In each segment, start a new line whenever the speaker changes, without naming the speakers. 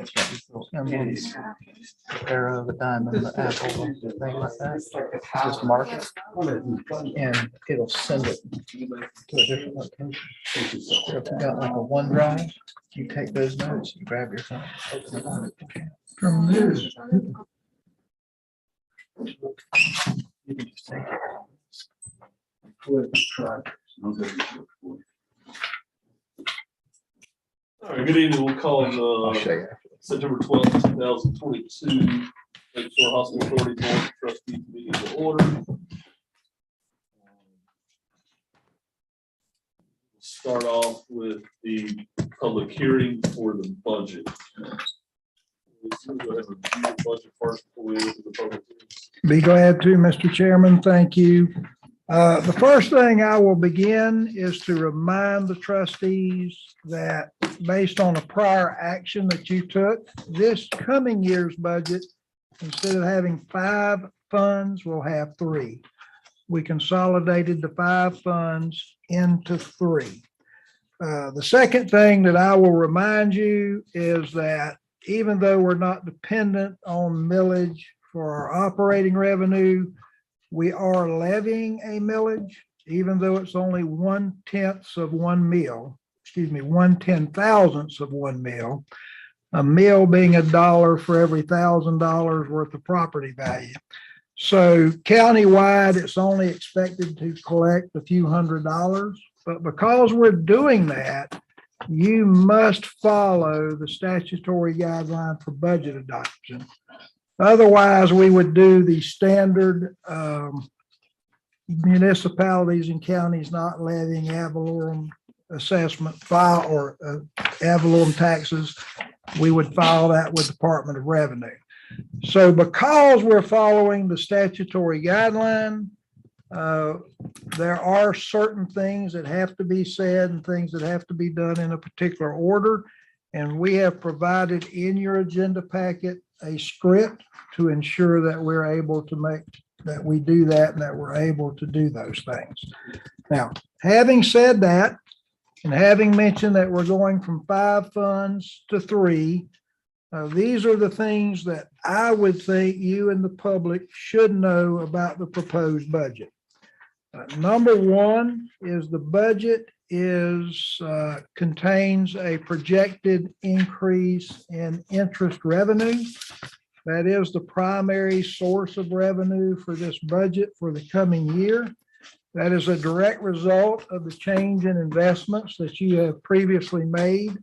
That's got these little emblems, the arrow, the diamond, the apple, the thing like that. Just mark it and it'll send it to a different location. So if you got like a OneDrive, you take those notes, you grab your phone, open it on it. From there. You can just take it.
All right, good evening. We'll call
I'll show you.
September 12th, 2022, Lake Shore Hospital Authority Board of Trustees meeting to order. We'll start off with the public hearing for the budget. Let's go ahead and review the budget first before we get to the public hearing.
Be glad to, Mr. Chairman. Thank you. The first thing I will begin is to remind the trustees that based on a prior action that you took, this coming year's budget, instead of having 5 funds, we'll have 3. We consolidated the 5 funds into 3. The second thing that I will remind you is that even though we're not dependent on millage for our operating revenue, we are levying a millage, even though it's only 1/10 of 1 meal, 1/10,000th of 1 meal, a meal being $1 for every $1,000 worth of property value. So countywide, it's only expected to collect a few $100s, but because we're doing that, you must follow the statutory guideline for budget adoption. Otherwise, we would do the standard municipalities and counties not levying ad valorem assessment file or ad valorem taxes. We would file that with Department of Revenue. So because we're following the statutory guideline, there are certain things that have to be said and things that have to be done in a particular order. And we have provided in your agenda packet a script to ensure that we're able to make, that we do that and that we're able to do those things. Now, having said that, and having mentioned that we're going from 5 funds to 3, these are the things that I would think you and the public should know about the proposed budget. Number 1 is the budget contains a projected increase in interest revenue. That is the primary source of revenue for this budget for the coming year. That is a direct result of the change in investments that you have previously made.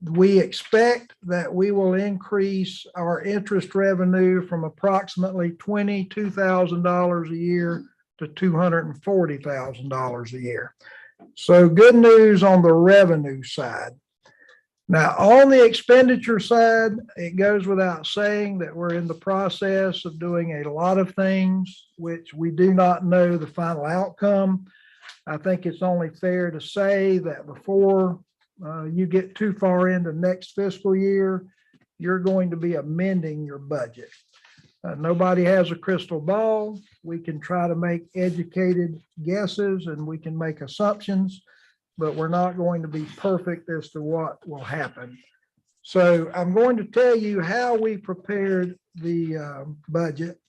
We expect that we will increase our interest revenue from approximately $22,000 a year to $240,000 a year. So good news on the revenue side. Now, on the expenditure side, it goes without saying that we're in the process of doing a lot of things which we do not know the final outcome. I think it's only fair to say that before you get too far into next fiscal year, you're going to be amending your budget. Nobody has a crystal ball. We can try to make educated guesses and we can make assumptions, but we're not going to be perfect as to what will happen. So I'm going to tell you how we prepared the budget,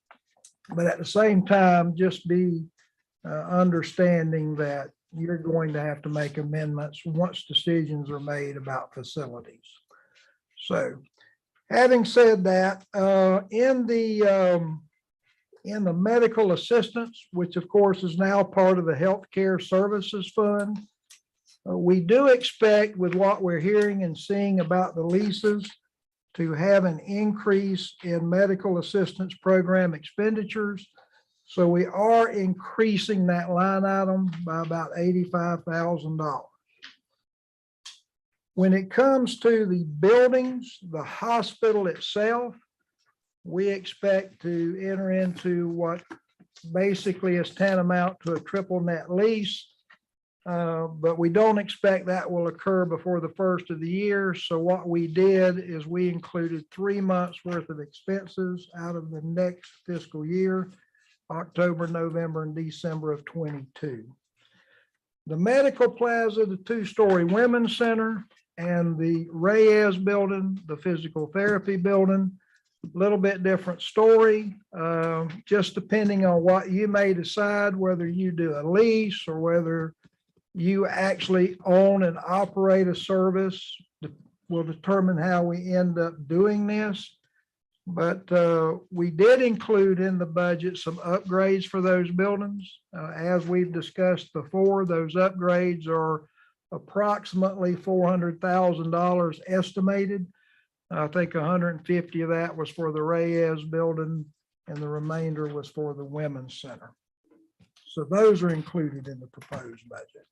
but at the same time, just be understanding that you're going to have to make amendments once decisions are made about facilities. So having said that, in the medical assistance, which of course is now part of the Healthcare Services Fund, we do expect, with what we're hearing and seeing about the leases, to have an increase in medical assistance program expenditures. So we are increasing that line item by about $85,000. When it comes to the buildings, the hospital itself, we expect to enter into what basically is tantamount to a triple net lease. But we don't expect that will occur before the first of the year. So what we did is we included 3 months worth of expenses out of the next fiscal year, October, November, and December of 22. The Medical Plaza, the 2-story women's center, and the Reyes building, the physical therapy building, a little bit different story, just depending on what you may decide, whether you do a lease or whether you actually own and operate a service will determine how we end up doing this. But we did include in the budget some upgrades for those buildings. As we've discussed before, those upgrades are approximately $400,000 estimated. I think 150 of that was for the Reyes building and the remainder was for the Women's Center. So those are included in the proposed budget.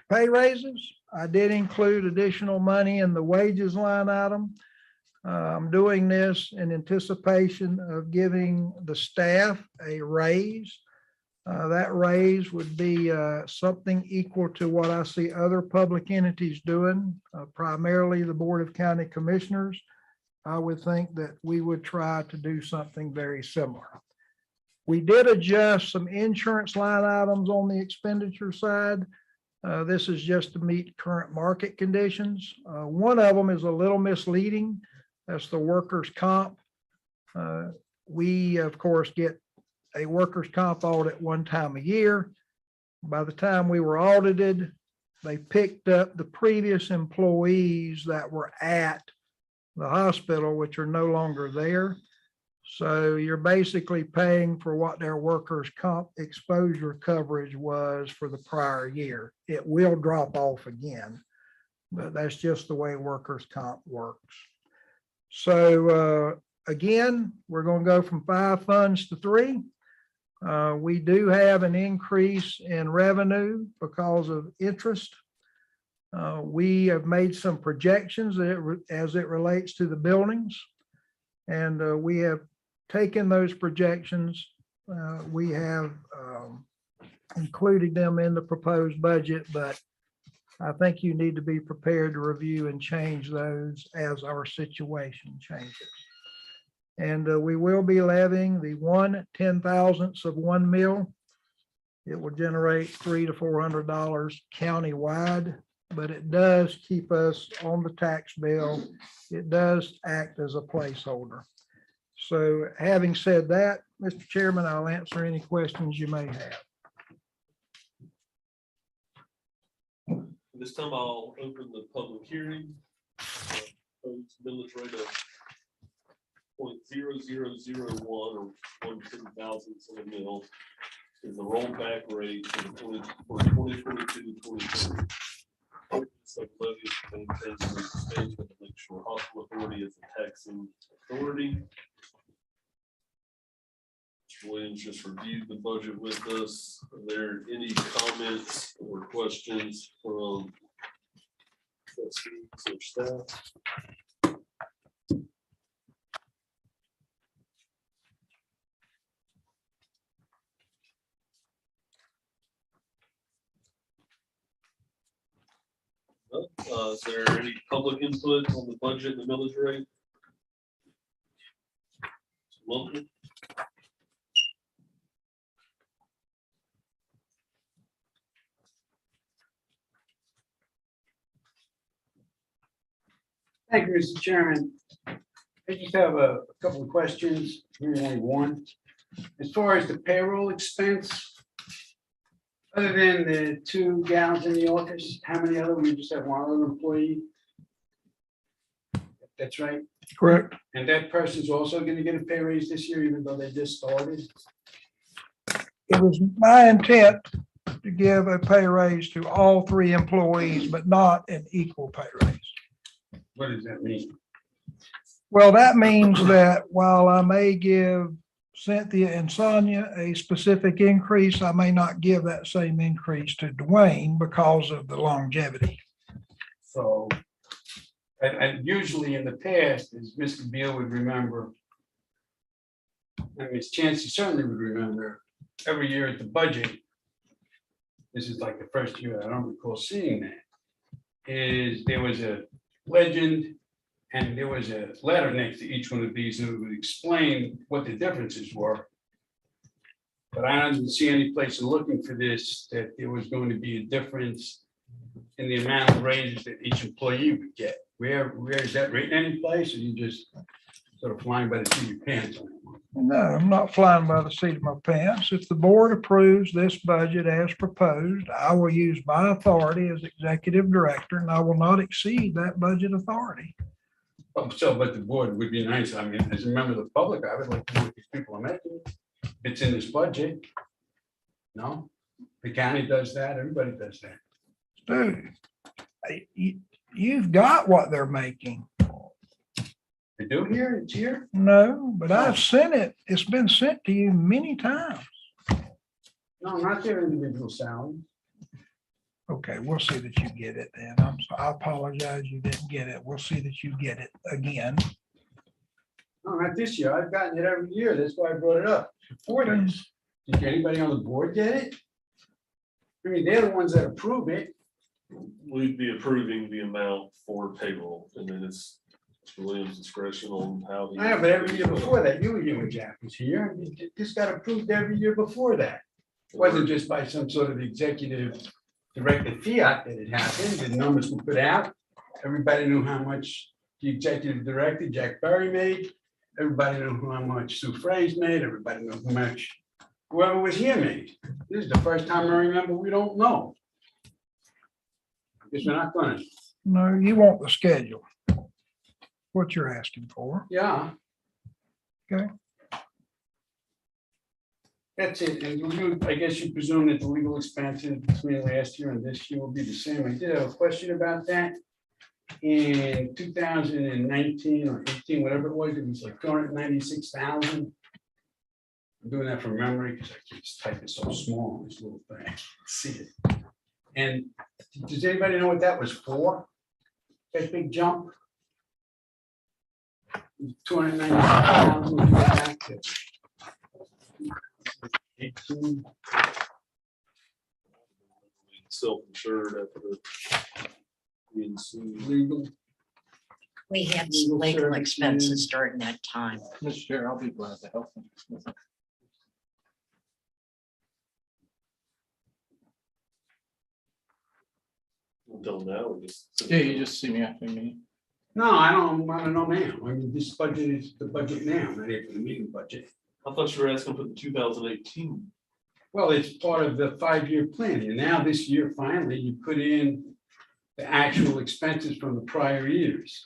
Pay raises, I did include additional money in the wages line item. I'm doing this in anticipation of giving the staff a raise. That raise would be something equal to what I see other public entities doing, primarily the Board of County Commissioners. I would think that we would try to do something very similar. We did adjust some insurance line items on the expenditure side. This is just to meet current market conditions. One of them is a little misleading. That's the workers' comp. We, of course, get a workers' comp audit one time a year. By the time we were audited, they picked up the previous employees that were at the hospital, which are no longer there. So you're basically paying for what their workers' comp exposure coverage was for the prior year. It will drop off again, but that's just the way workers' comp works. So again, we're going to go from 5 funds to 3. We do have an increase in revenue because of interest. We have made some projections as it relates to the buildings, and we have taken those projections. We have included them in the proposed budget, but I think you need to be prepared to review and change those as our situation changes. And we will be levying the 1/10,000th of 1 mil. It will generate $300 to $400 countywide, but it does keep us on the tax bill. It does act as a placeholder. So having said that, Mr. Chairman, I'll answer any questions you may have.
This time I'll open the public hearing. Millage rate of 0.0001 or 1/10,000th of a mil is the rollback rate for 2022-23. So levy is maintained through expansion of the Lakeshore Hospital Authority as a taxing authority. Mr. Williams just reviewed the budget with us. Are there any comments or questions from trustees or staff? Is there any public input on the budget and the millage rate? Welcome.
Thank you, Mr. Chairman. I just have a couple of questions, maybe only one. As far as the payroll expense, other than the 2 gals in the office, how many other, we just have 1 other employee? That's right.
Correct.
And that person's also going to get a pay raise this year, even though they just started?
It was my intent to give a pay raise to all 3 employees, but not an equal pay raise.
What does that mean?
Well, that means that while I may give Cynthia and Sonia a specific increase, I may not give that same increase to Dwayne because of the longevity.
So, and usually in the past, as Mr. Beal would remember, and Ms. Chancey certainly would remember, every year at the budget, this is like the first year I don't recall seeing that, is there was a legend and there was a letter next to each one of these and it would explain what the differences were. But I didn't see any place in looking for this that there was going to be a difference in the amount of raises that each employee would get? Where is that written any place, or you just sort of flying by the seat of your pants on it?
No, I'm not flying by the seat of my pants. If the board approves this budget as proposed, I will use my authority as executive director, and I will not exceed that budget authority.
So, but the board would be nice. I mean, as a member of the public, I would like to know what these people are making. It's in this budget. No, the county does that. Everybody does that.
Dude, you've got what they're making.
They do here, it's here.
No, but I've sent it. It's been sent to you many times.
No, not their individual salary.
Okay, we'll see that you get it then. I apologize you didn't get it. We'll see that you get it again.
No, not this year. I've gotten it every year. That's why I brought it up. Before this, did anybody on the board get it? I mean, they're the ones that approve it.
We'd be approving the amount for payroll, and then it's William's discretion on how he.
I know, but every year before that, you and Jack was here. This got approved every year before that. It wasn't just by some sort of executive directed fiat that it happened. The numbers were put out. Everybody knew how much the executive director, Jack Berry, made. Everybody knew how much Sue Fraze made. Everybody knew how much whoever was here made. This is the first time I remember we don't know. I guess we're not gonna.
No, you want the schedule. What you're asking for.
Yeah.
Okay.
That's it. And I guess you presume that the legal expenses between last year and this year will be the same. I did have a question about that. In 2019 or 18, whatever it was like 296,000. I'm doing that from memory because I can just type it so small, this little thing. See it. And does anybody know what that was for? That big jump? 290,000. 18.
Self-insured after being sued.
Legal.
We had some legal expenses during that time.
Mr. Chair, I'll be glad to help them.
Until now, we just.
Yeah, you just see me after me.
No, I don't want to know now. I mean, this budget is the budget now, not even the meeting budget.
I thought you were asking for the 2018.
Well, it's part of the 5-year plan. And now this year, finally, you put in the actual expenses from the prior years.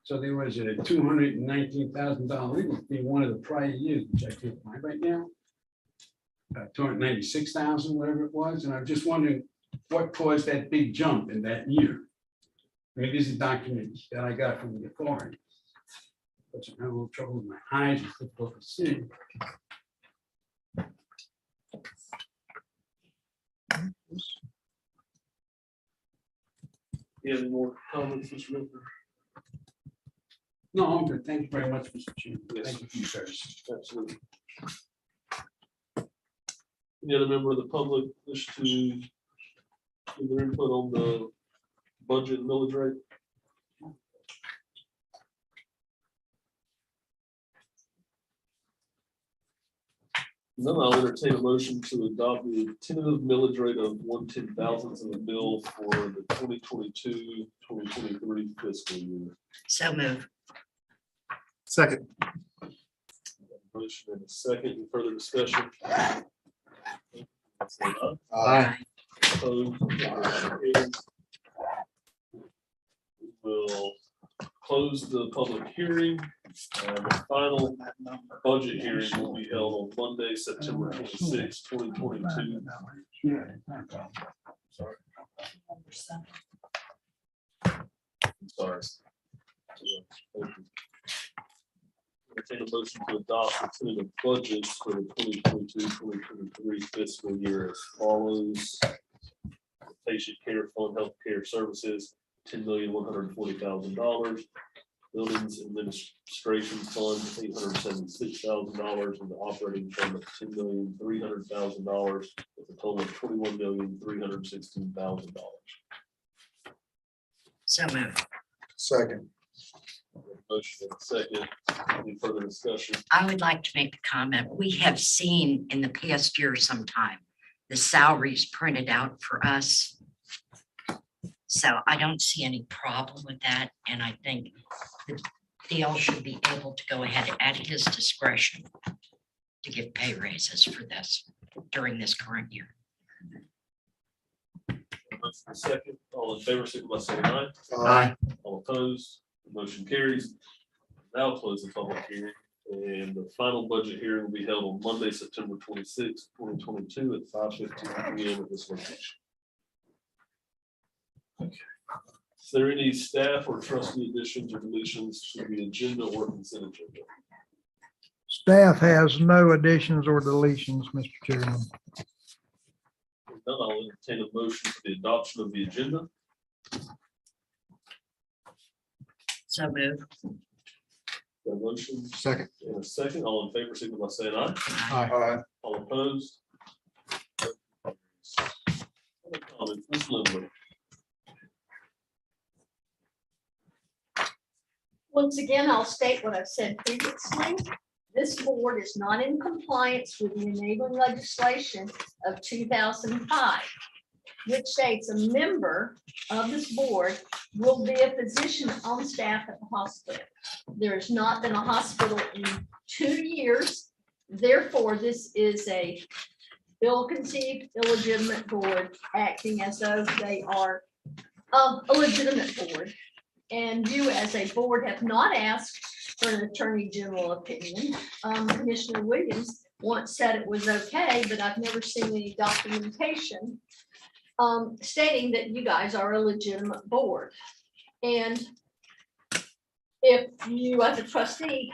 So there was a $219,000 legal fee one of the prior years, which I can't find right now. 296,000, whatever it was. And I'm just wondering what caused that big jump in that year. I mean, these are documents that I got from the authority. But I'm having a little trouble with my eyes, it's difficult to see.
You have any more comments, Mr. Ritter?
No, I'm good. Thank you very much, Mr. Chairman.
Yes.
Thank you for your service.
Absolutely. Any other member of the public wish to give their input on the budget and millage rate? Then I'll entertain a motion to adopt the tentative millage rate of 1/10 thousandths of the mill for the 2022-2023 fiscal year.
So move.
Second.
Motion and a second. Any further discussion?
Aye.
Opposed? Motion carries. We will close the public hearing. The final budget hearing will be held on Monday, September 26, 2022. Sorry. I'm sorry. Thank you. Entertain a motion to adopt the tentative budgets for the 2022-2023 fiscal year as follows. Patient care fund, healthcare services, $10,140,000. Buildings administration fund, $876,000, and the operating fund of $10,300,000, with a total of $21,316,000.
So move.
Second.
Motion and a second. Any further discussion?
I would like to make a comment. We have seen in the past year sometime, the salaries printed out for us So I don't see any problem with that, and I think the DL should be able to go ahead at his discretion to give pay raises for this during this current year.
Motion and second, all in favor, signify by saying aye.
Aye.
All opposed, the motion carries. Now close the public hearing, and the final budget hearing will be held on Monday, September 26, 2022 at 5:15 PM at this location. Is there any staff or trustee additions or deletions to the agenda or consent agenda?
Staff has no additions or deletions, Mr. Chairman.
If none, I'll entertain a motion for the adoption of the agenda.
So move.
Got a motion
Second.
and a second, all in favor, signify by saying aye.
Aye.
All opposed? Other comments? Ms. Lindley?
Once again, I'll state what I've said previously. This board is not in compliance with the enabling legislation of 2005, which states a member of this board will be a physician on staff at the hospital. There has not been a hospital in 2 years. Therefore, this is a ill-conceived, illegitimate board acting as though they are a legitimate board. And you as a board have not asked for an attorney general opinion. Commissioner Williams once said it was okay, but I've never seen any documentation stating that you guys are a legitimate board. And if you as a trustee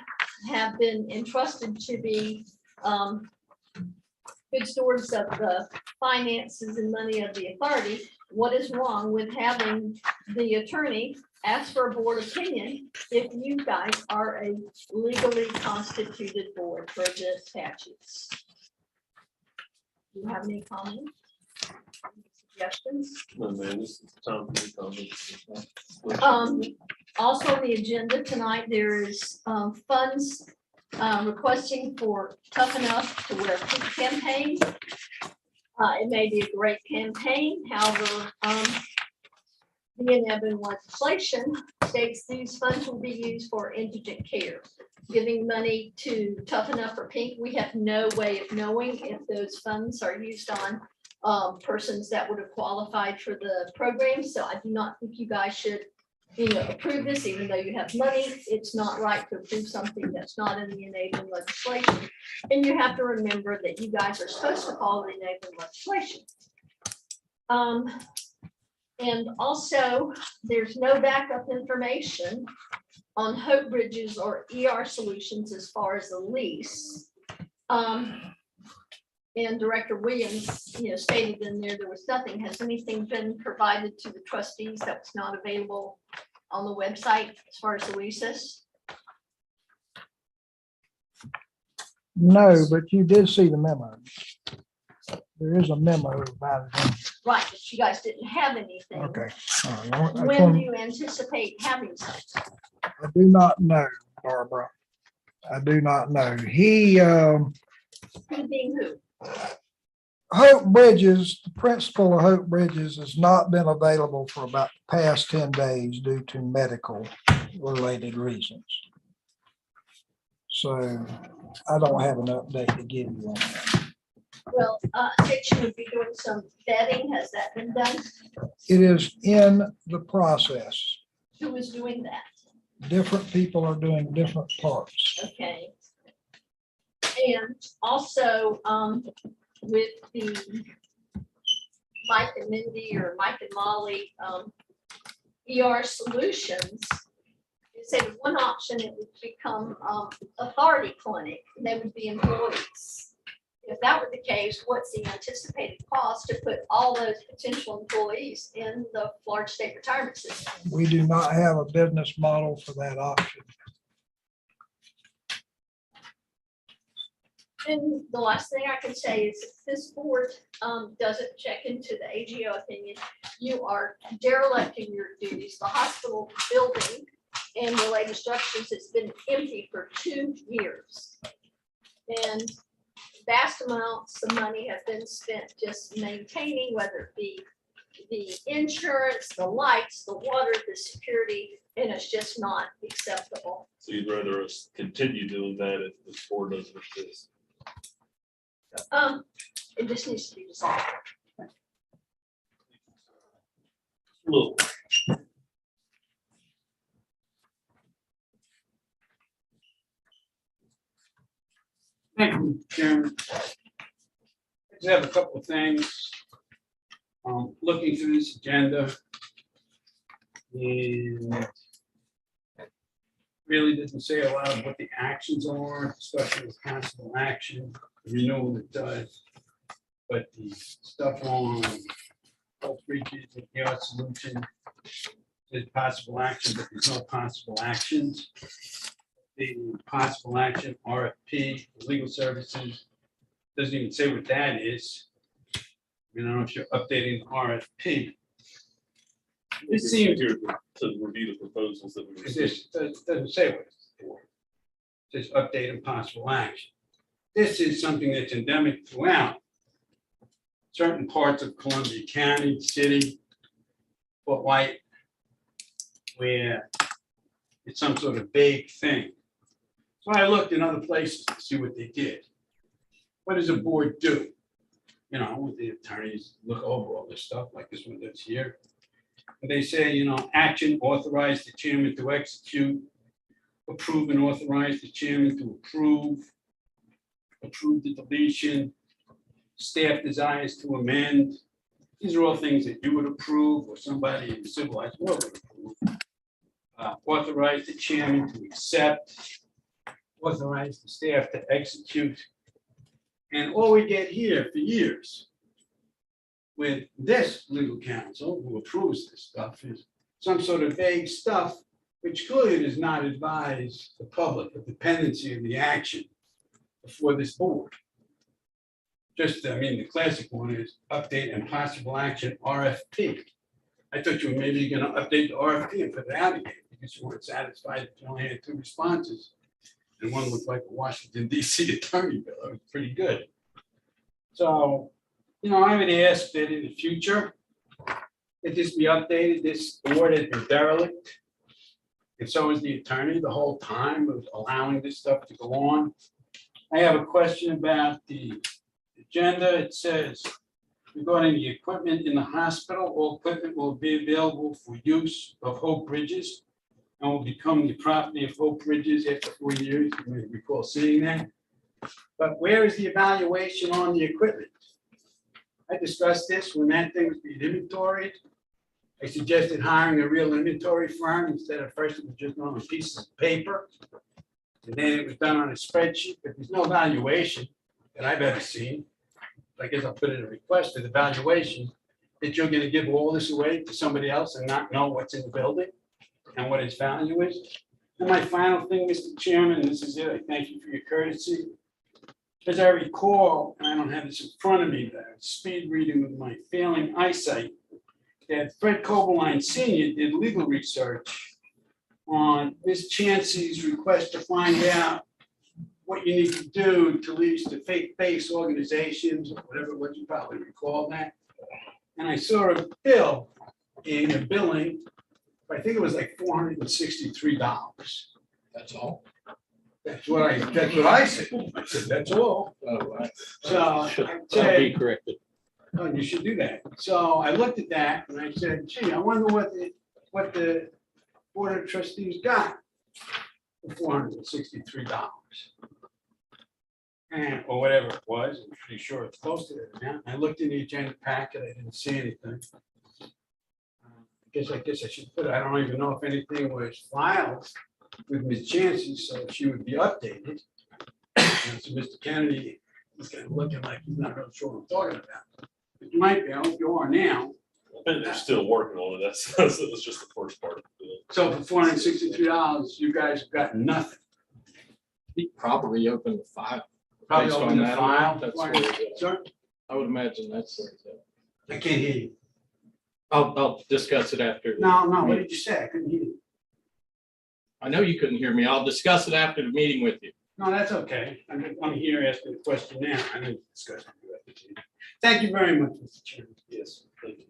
have been entrusted to be good stewards of the finances and money of the authority, what is wrong with having the attorney ask for a board opinion if you guys are a legally constituted board for the statutes? Do you have any comments? Suggestions?
No, man, this is the time for the comments.
Also on the agenda tonight, there is funds requesting for Tough Enough to Wear Pink campaign. It may be a great campaign, however, the enabling legislation states these funds will be used for indigent care. Giving money to Tough Enough for Pink, we have no way of knowing if those funds are used on persons that would have qualified for the program. So I do not think you guys should, approve this, even though you have money. It's not right to approve something that's not in the enabling legislation. And you have to remember that you guys are supposed to follow the enabling legislation. And also, there's no backup information on Hope Bridges or ER Solutions as far as the lease. And Director Williams, stated in there was nothing. Has anything been provided to the trustees that was not available on the website as far as the leases?
No, but you did see the memo. There is a memo about it.
Right, but you guys didn't have anything.
Okay. All right.
When do you anticipate having something?
I do not know, Barbara. I do not know.
Who being who?
Hope Bridges, the principal of Hope Bridges has not been available for about the past 10 days due to medical related reasons. So I don't have an update to give you on that.
Well, Section would be doing some vetting. Has that been done?
It is in the process.
Who is doing that?
Different people are doing different parts.
Okay. And also, with the Mike and Mindy or Mike and Molly, ER Solutions, you said one option, it would become authority clinic, and they would be employees. If that were the case, what's the anticipated cost to put all those potential employees in the Florida State Retirement System?
We do not have a business model for that option.
And the last thing I can say is if this board doesn't check into the AGO opinion, you are derelict in your duties. The hospital building and related structures has been empty for 2 years. And vast amounts of money have been spent just maintaining, whether it be the insurance, the lights, the water, the security, and it's just not acceptable.
So you'd rather us continue doing that if the board doesn't exist?
It just needs to be decided.
Look,
Thank you, Chairman. I just have a couple of things. Looking through this agenda. And really doesn't say a lot of what the actions are, especially with possible action. You know what it does. But the stuff on health breaches and chaos solution, there's possible action, but there's no possible actions. The possible action RFP, legal services, doesn't even say what that is. I don't know if you're updating the RFP. It seems
here to review the proposals that we
it
received.
just doesn't say what it's for. It says update and possible action. This is something that's endemic throughout certain parts of Columbia County, city, Fort White, where it's some sort of vague thing. So I looked in other places to see what they did. What does a board do? You know, the attorneys look over all this stuff like this one does here. And they say, action, authorize the chairman to execute, approve and authorize the chairman to approve the deletion, staff desires to amend. These are all things that you would approve or somebody in the civilized world would approve. Authorize the chairman to accept, authorize the staff to execute. And all we get here for years with this legal counsel who approves this stuff is some sort of vague stuff, which clearly does not advise the public of the pendency of the action before this board. The classic one is update and possible action RFP. I thought you were maybe gonna update the RFP and put it out again because you weren't satisfied that you only had 2 responses. And one looked like a Washington DC attorney bill. It was pretty good. So, I would ask that in the future, that this be updated. This board has been derelict. And so is the attorney the whole time of allowing this stuff to go on. I have a question about the agenda. It says regarding the equipment in the hospital, all equipment will be available for use of Hope Bridges and will become the property of Hope Bridges after 4 years. You may recall seeing that. But where is the evaluation on the equipment? I discussed this when that thing was being inventoried. I suggested hiring a real inventory firm instead of first it was just on pieces of paper. And then it was done on a spreadsheet, but there's no valuation that I've ever seen. I guess I'll put in a request for the valuation that you're gonna give all this away to somebody else and not know what's in the building and what its value is. And my final thing, Mr. Chairman, and this is it, I thank you for your courtesy. As I recall, and I don't have this in front of me, that speed reading with my failing eyesight, that Fred Coberline Senior did legal research on Ms. Chancey's request to find out what you need to do to lease to faith-based organizations, or whatever, what you probably recall that. And I saw a bill in a billing, I think it was like $463.
That's all.
That's what I said. I said, that's all. So I
That'll
said,
be corrected.
oh, you should do that. So I looked at that and I said, gee, I wonder what the Board of Trustees got for $463. And, or whatever it was, I'm pretty sure it's close to that amount. I looked in the agenda packet, I didn't see anything. I guess I should put, I don't even know if anything was filed with Ms. Chancey, so she would be updated. And so Mr. Kennedy is kind of looking like he's not really sure what I'm talking about. But you might be, I hope you are now.
And they're still working on it. That's just the first part of the bill.
So for $463, you guys have got nothing.
He probably opened the file.
Probably
Based on
open the
that
file.
amount, that's where it's at.
Sir,
I would imagine that's where it's at.
I can't hear you.
I'll discuss it after.
No, what did you say? I couldn't hear you.
I know you couldn't hear me. I'll discuss it after the meeting with you.
No, that's okay. I'm here asking the question now. I didn't discuss it. Thank you very much, Mr. Chairman.
Yes, thank you.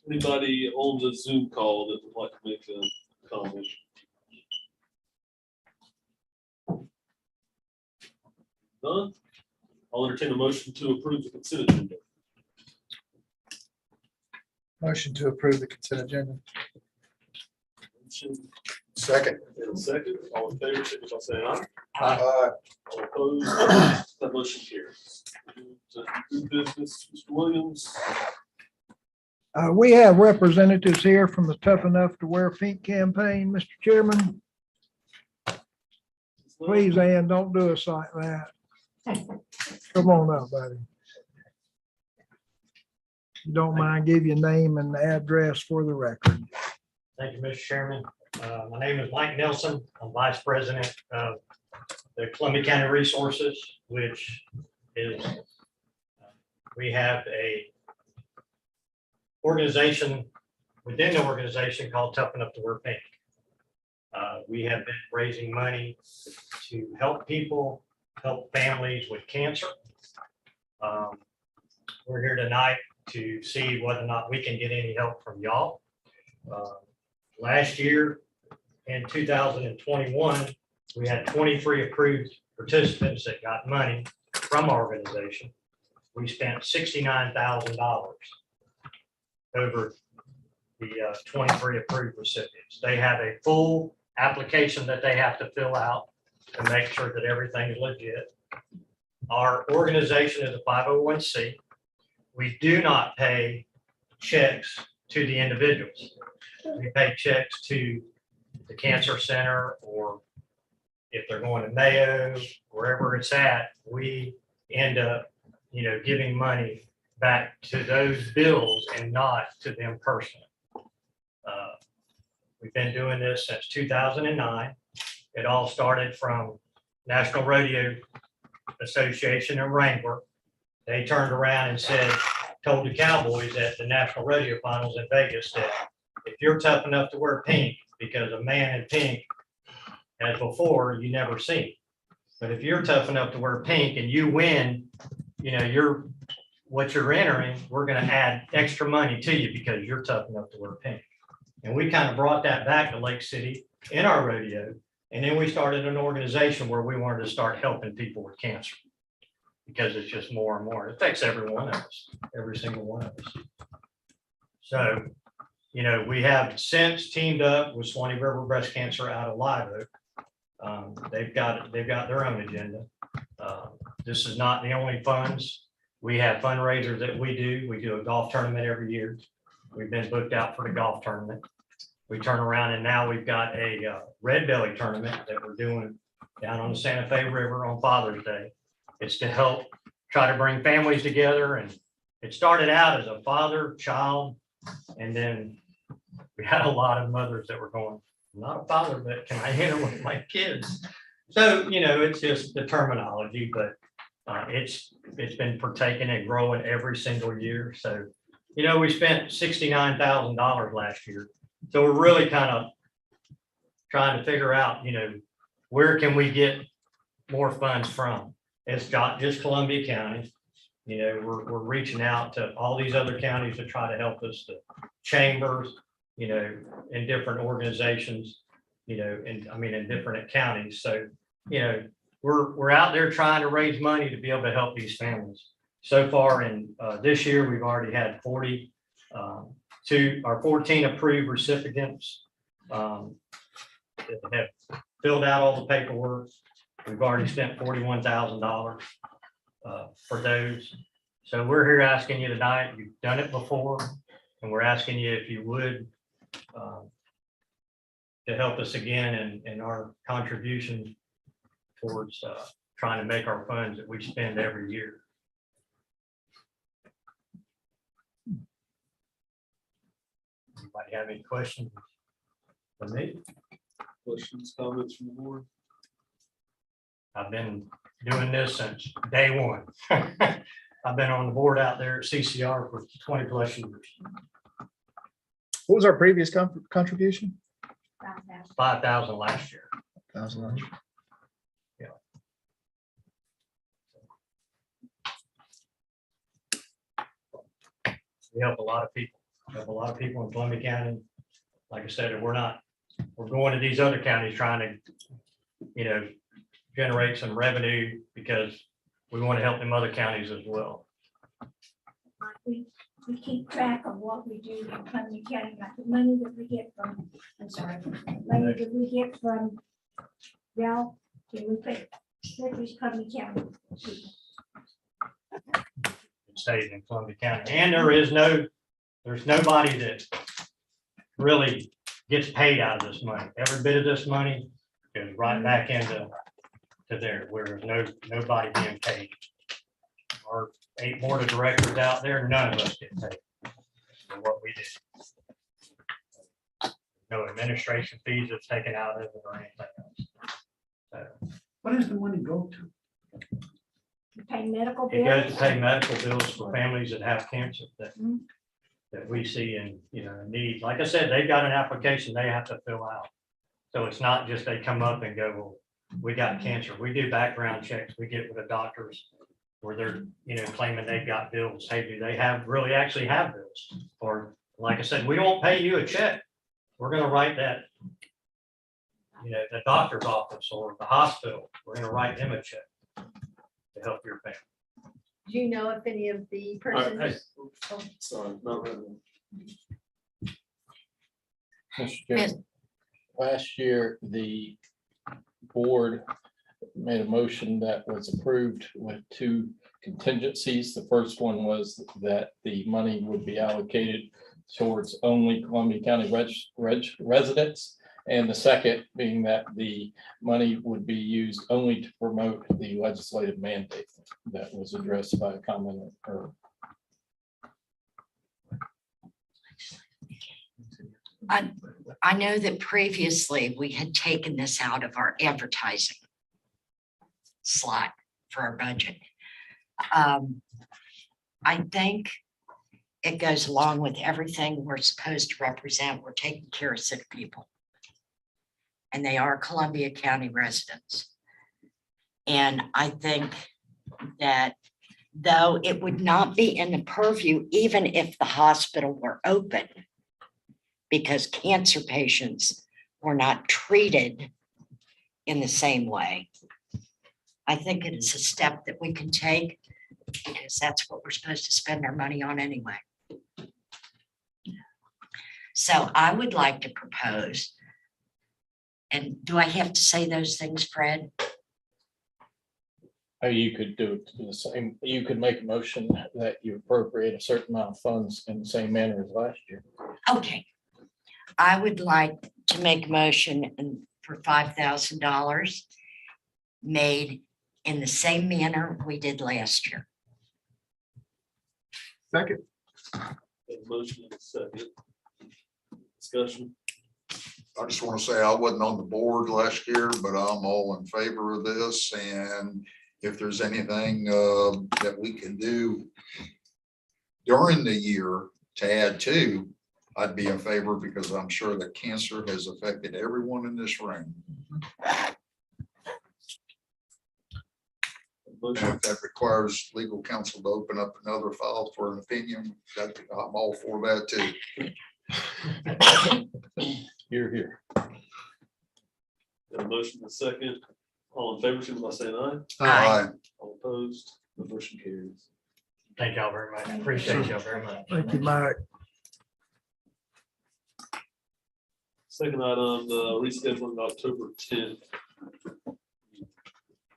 Anybody on the Zoom call that would like to make a comment? None? I'll entertain a motion to approve the consent agenda.
Motion to approve the consent agenda.
Motion
Second.
and a second. All in favor, signify by saying aye.
Aye.
All opposed, that motion carries. New business, Mr. Williams.
We have representatives here from the Tough Enough to Wear Pink campaign. Mr. Chairman, please, Ann, don't do us like that. Come on up, buddy. If you don't mind, give your name and address for the record.
Thank you, Mr. Chairman. My name is Mike Nelson. I'm Vice President of the Columbia County Resources, which is, we have a organization within the organization called Tough Enough to Wear Pink. We have been raising money to help people, help families with cancer. We're here tonight to see whether or not we can get any help from y'all. Last year, in 2021, we had 23 approved participants that got money from our organization. We spent $69,000 over the 23 approved recipients. They have a full application that they have to fill out to make sure that everything is legit. Our organization is a 501c. We do not pay checks to the individuals. We pay checks to the cancer center, or if they're going to Mayo, wherever it's at, we end up, giving money back to those bills and not to them personally. We've been doing this since 2009. It all started from National Rodeo Association in Wrangler. They turned around and told the Cowboys at the National Rodeo Finals in Vegas that if you're tough enough to wear pink, because a man in pink, as before, you never see. But if you're tough enough to wear pink and you win, what you're entering, we're going to add extra money to you because you're tough enough to wear pink. And we kind of brought that back to Lake City in our rodeo. And then we started an organization where we wanted to start helping people with cancer, because it's just more and more. It affects every one of us, every single one of us. So, we have since teamed up with Swanee River Breast Cancer out of Live Oak. They've got their own agenda. This is not the only funds. We have fundraisers that we do. We do a golf tournament every year. We've been booked out for the golf tournament. We turn around and now we've got a red belly tournament that we're doing down on the Santa Fe River on Father's Day. It's to help try to bring families together. And it started out as a father, child, and then we had a lot of mothers that were going, I'm not a father, but can I enter with my kids? So, it's just the terminology, but it's been partaken and growing every single year. So, we spent $69,000 last year. So we're really kind of trying to figure out, where can we get more funds from? It's not just Columbia County. We're reaching out to all these other counties to try to help us, the chambers, in different organizations, in different counties. So, we're out there trying to raise money to be able to help these families. So far in this year, we've already had 14 approved recipients that have filled out all the paperwork. We've already spent $41,000 for those. So we're here asking you tonight, you've done it before, and we're asking you if you would to help us again in our contribution towards trying to make our funds that we spend every year. Anybody have any questions for me?
Questions, comments from the board?
I've been doing this since day one. I've been on the board out there at CCR for 20 plus years.
What was our previous contribution?
5,000 last year.
$1,000.
We help a lot of people. Have a lot of people in Columbia County. Like I said, we're going to these other counties trying to, generate some revenue because we want to help them other counties as well.
We keep track of what we do in Columbia County, like the money that we get from, money that we get from Ralph, can we put Slippery's Columbia County?
Stays in Columbia County. And there's nobody that really gets paid out of this money. Every bit of this money goes right back into there, where there's nobody being paid. Our 8 board of directors out there, none of us get paid for what we do. No administration fees that's taken out of it or anything else. So
What does the money go to?
Pay medical
it goes to
bills.
pay medical bills for families that have cancer that
Mhm.
we see in, need. Like I said, they've got an application they have to fill out. So it's not just they come up and go, well, we got cancer. We do background checks. We get with the doctors where they're, claiming they've got bills. Hey, do they actually have bills? Or like I said, we don't pay you a check. We're gonna write that, the doctor's office or the hospital, we're gonna write them a check to help your family.
Do you know if any of the persons?
Sorry, not right now.
Mr. Chairman, last year, the board made a motion that was approved with 2 contingencies. The first one was that the money would be allocated towards only Columbia County residents. And the second being that the money would be used only to promote the legislative mandate that was addressed by a commenter.
I know that previously we had taken this out of our advertising slot for our budget. I think it goes along with everything we're supposed to represent. We're taking care of sick people. And they are Columbia County residents. And I think that though it would not be in the purview, even if the hospital were open, because cancer patients were not treated in the same way. I think it is a step that we can take because that's what we're supposed to spend our money on anyway. So I would like to propose, and do I have to say those things, Fred?
You could do it the same. You could make a motion that you appropriate a certain amount of funds in the same manner as last year.
Okay. I would like to make a motion for $5,000 made in the same manner we did last year.
Second.
Motion and a second. Discussion.
I just want to say I wasn't on the board last year, but I'm all in favor of this. And if there's anything that we can do during the year to add to, I'd be in favor because I'm sure that cancer has affected everyone in this room. And if that requires legal counsel to open up another file for an opinion, I'm all for that too.
Here.
Got a motion and a second. All in favor, signify by saying aye.
Aye.
All opposed, the motion carries.
Thank y'all very much. Appreciate y'all very much.
Thank you, Mike.
Second item, the rescheduling October 10th.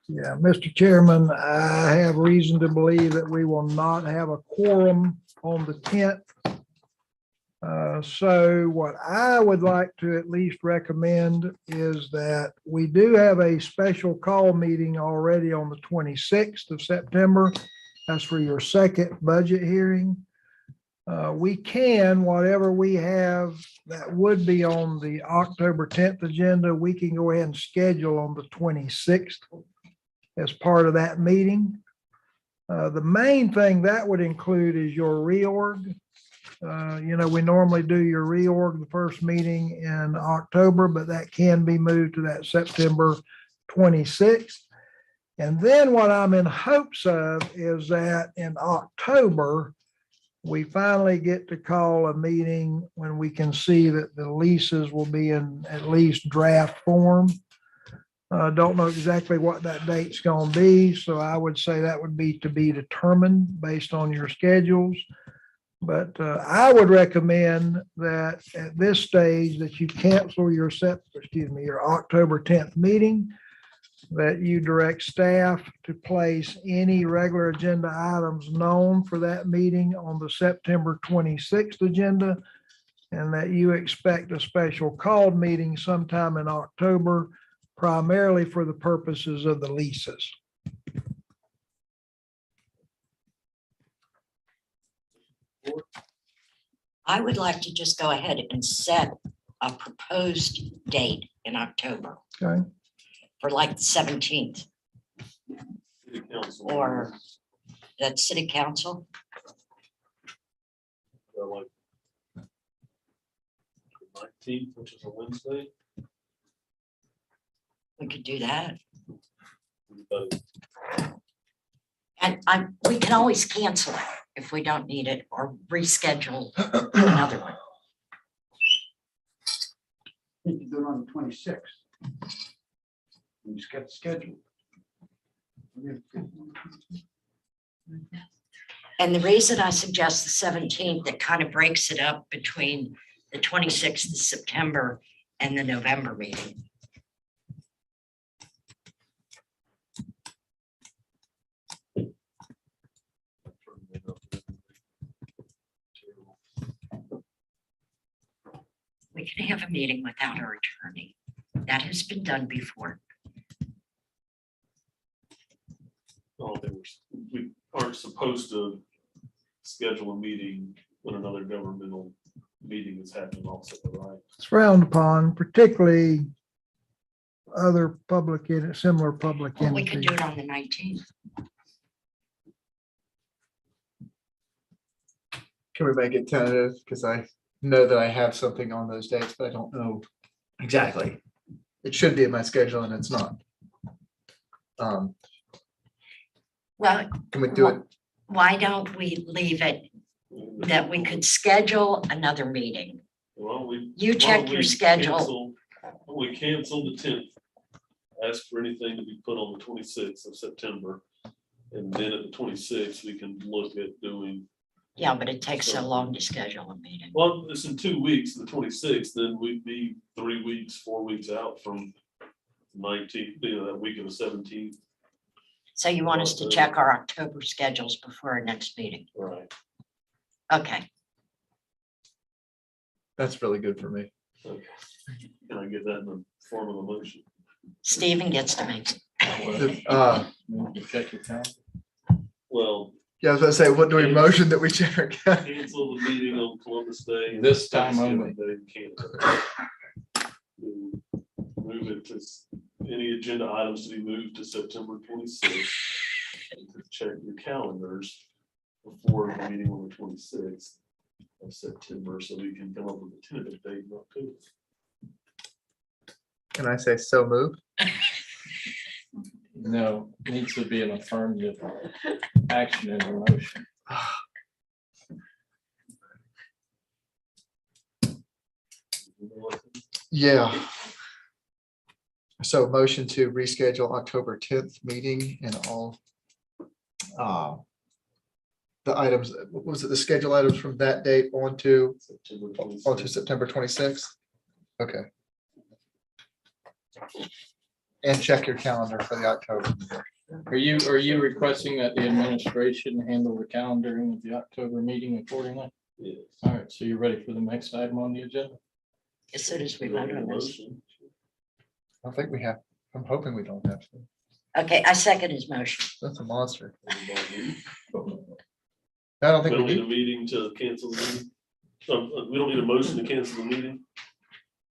Yeah, Mr. Chairman, I have reason to believe that we will not have a quorum on the 10th. So what I would like to at least recommend is that we do have a special call meeting already on the 26th of September. That's for your second budget hearing. We can, whatever we have that would be on the October 10th agenda, we can go ahead and schedule on the 26th as part of that meeting. The main thing that would include is your reorg. We normally do your reorg the first meeting in October, but that can be moved to that September 26th. And then what I'm in hopes of is that in October, we finally get to call a meeting when we can see that the leases will be in at least draft form. Don't know exactly what that date's gonna be, so I would say that would be to be determined based on your schedules. But I would recommend that at this stage that you cancel your your October 10th meeting, that you direct staff to place any regular agenda items known for that meeting on the September 26th agenda, and that you expect a special called meeting sometime in October, primarily for the purposes of the leases.
I would like to just go ahead and set a proposed date in October
Okay,
for like the 17th,
City council.
or that city council.
Like 19th, which is a Wednesday.
We could do that.
But
And we can always cancel it if we don't need it or reschedule another one.
You can do it on the 26th. You just get scheduled.
And the reason I suggest the 17th, it kind of breaks it up between the 26th of September and the November meeting. We can have a meeting without our attorney. That has been done before.
we aren't supposed to schedule a meeting when another governmental meeting is happening also, right?
it's frowned upon, particularly other similar public
Well, we could
entities.
do it on the 19th.
Can we make it tentative? Because I know that I have something on those dates, but I don't know exactly. It should be in my schedule and it's not.
Well,
Can we do it?
why don't we leave it that we could schedule another meeting?
Well,
You check your schedule.
We cancel the 10th. Ask for anything to be put on the 26th of September. And then at the 26th, we can look at doing,
Yeah, but it takes so long to schedule a meeting.
well, it's in 2 weeks, the 26th, then we'd be 3 weeks, 4 weeks out from 19th, that week of the 17th.
So you want us to check our October schedules before our next meeting?
Right.
Okay,
That's really good for me.
Okay. Can I get that in the form of a motion?
Stephen gets to make it.
Check your calendar. Well,
Yeah, I was gonna say, what do we motion that we check our calendar?
cancel the meeting on Columbus Day. and
This time
Thanksgiving
only.
Day in Canada. Move it to any agenda items to be moved to September 26th. And to check your calendars before the meeting on the 26th of September, so we can come up with a tentative date in October.
Can I say so moved?
No, needs to be an affirmative action in the motion.
Yeah. So motion to reschedule October 10th meeting and all the items, what was it, the schedule items from that date onto
September 26th.
September 26th? Okay. And check your calendar for the October.
Are you requesting that the administration handle the calendaring of the October meeting accordingly?
Yes.
All right, so you're ready for the next item on the agenda?
As soon as we
We
vote
need a
on this.
motion.
I think we have, I'm hoping we don't have to.
Okay, I second his motion.
That's a monster.
We
I don't think we
don't need a
do.
meeting to cancel the meeting. We don't need a motion to cancel the meeting.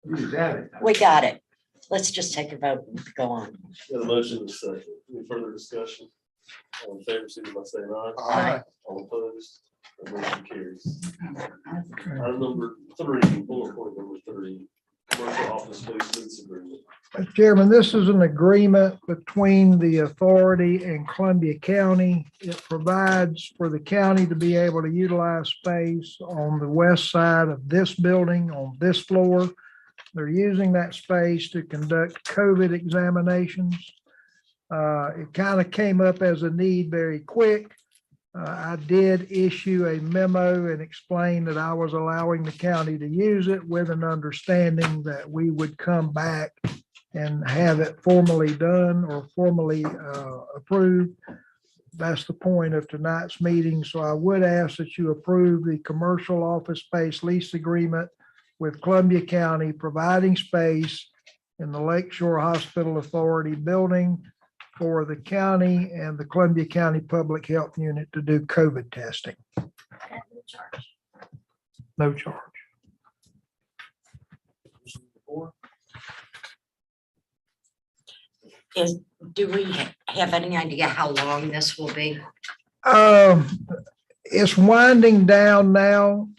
You just add it.
We got it. Let's just take a vote and go on.
Got a motion and a second. Any further discussion? All in favor, signify by saying aye.
Aye.
All opposed, the motion carries. Item number 3, bullet point number 3. commercial office space lease agreement.
Mr. Chairman, this is an agreement between the authority and Columbia County. It provides for the county to be able to utilize space on the west side of this building on this floor. They're using that space to conduct COVID examinations. It kind of came up as a need very quick. I did issue a memo and explain that I was allowing the county to use it with an understanding that we would come back and have it formally done or formally approved. That's the point of tonight's meeting. So I would ask that you approve the commercial office space lease agreement with Columbia County, providing space in the Lakeshore Hospital Authority building for the county and the Columbia County Public Health Unit to do COVID testing. No charge.
Do we have any idea how long this will be?
It's winding down now.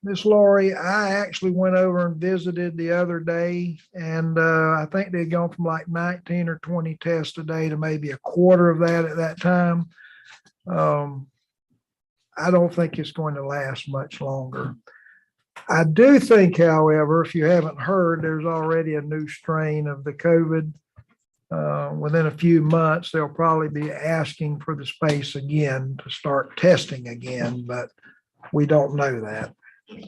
Miss Lori, I actually went over and visited the other day, and I think they'd gone from like 19 or 20 tests a day to maybe a quarter of that at that time. I don't think it's going to last much longer. I do think, however, if you haven't heard, there's already a new strain of the COVID. Within a few months, they'll probably be asking for the space again to start testing again, but we don't know that.
Okay.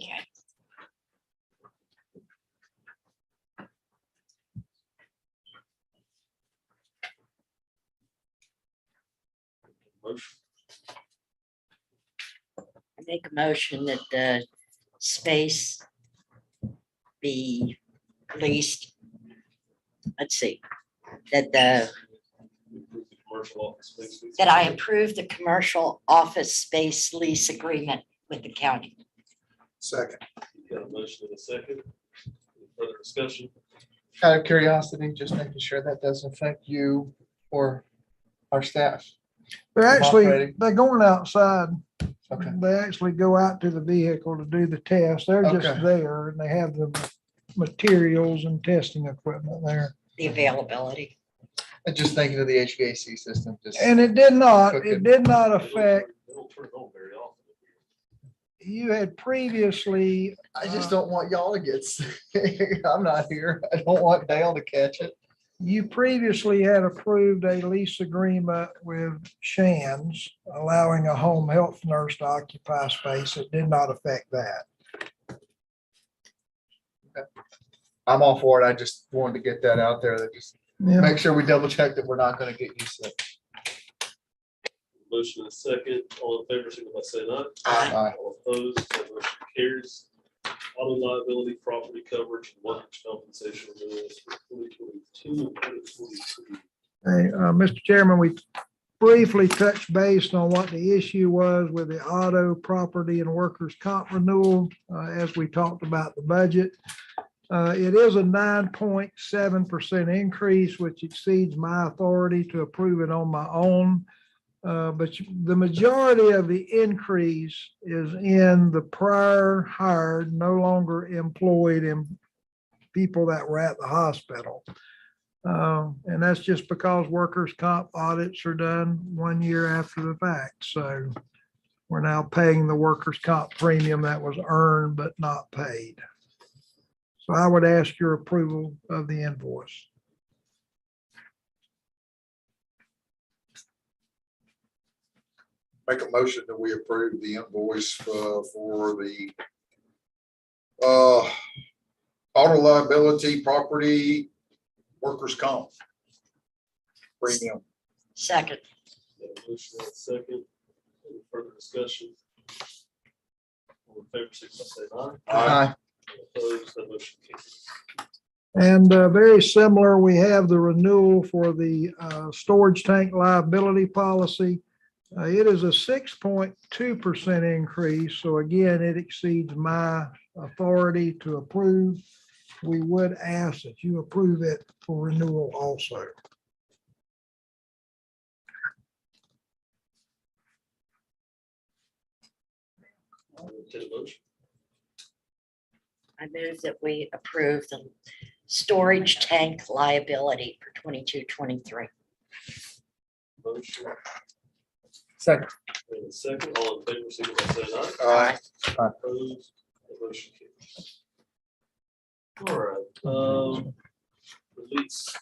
Motion.
I make a motion that the space be leased. Let's see, that
Commercial office space lease.
that I approve the commercial office space lease agreement with the county.
Second.
Got a motion and a second. Any further discussion?
Out of curiosity, just making sure that doesn't affect you or our staff.
They're actually,
Operating.
they're going outside.
Okay.
They actually go out to the vehicle to do the test. They're just
Okay.
there and they have the materials and testing equipment there.
The availability.
And just thinking of the HVAC system, just.
And it did not affect,
They don't turn it on very often.
you had previously.
I just don't want y'all to get sick. I'm not here. I don't want Dale to catch it.
You previously had approved a lease agreement with Shands, allowing a home health nurse to occupy space. It did not affect that.
I'm all for it. I just wanted to get that out there. That just
Yeah.
make sure we double check that we're not going to get you sick.
Motion and a second. All in favor, signify by saying aye.
Aye.
All opposed, that motion carries. Auto liability, property coverage, and workers' compensation renewals for 2022 and 2023.
Hey, Mr. Chairman, we briefly touched base on what the issue was with the auto, property, and workers' comp renewal, as we talked about the budget. It is a 9.7% increase, which exceeds my authority to approve it on my own. But the majority of the increase is in the prior hired, no longer employed people that were at the hospital. And that's just because workers' comp audits are done 1 year after the fact. So we're now paying the workers' comp premium that was earned but not paid. So I would ask your approval of the invoice.
Make a motion that we approve the invoice for the auto liability, property, workers' comp premium.
Second.
Got a motion and a second. Any further discussion? All in favor, signify by saying aye.
Aye.
All opposed, that motion carries.
And very similar, we have the renewal for the storage tank liability policy. It is a 6.2% increase. So again, it exceeds my authority to approve. We would ask that you approve it for renewal also.
I'll entertain a motion.
I move that we approve the storage tank liability for 22-23.
Motion
Second.
and a second, all in favor, signify by saying
Aye.
aye. Opposed, the motion carries. All right, release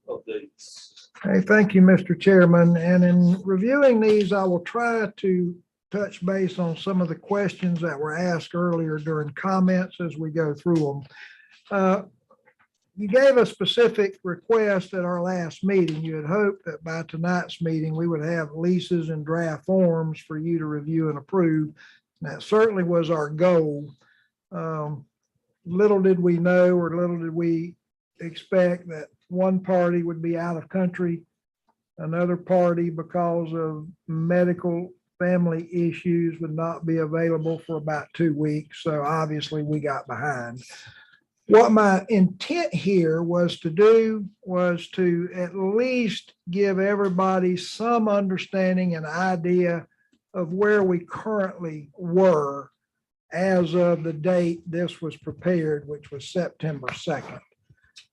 updates.
Hey, thank you, Mr. Chairman. And in reviewing these, I will try to touch base on some of the questions that were asked earlier during comments as we go through them. You gave a specific request at our last meeting. You had hoped that by tonight's meeting, we would have leases and draft forms for you to review and approve. That certainly was our goal. Little did we know, or little did we expect, that one party would be out of country, another party, because of medical family issues, would not be available for about 2 weeks. So obviously we got behind. What my intent here was to do was to at least give everybody some understanding and idea of where we currently were as of the date this was prepared, which was September 2nd.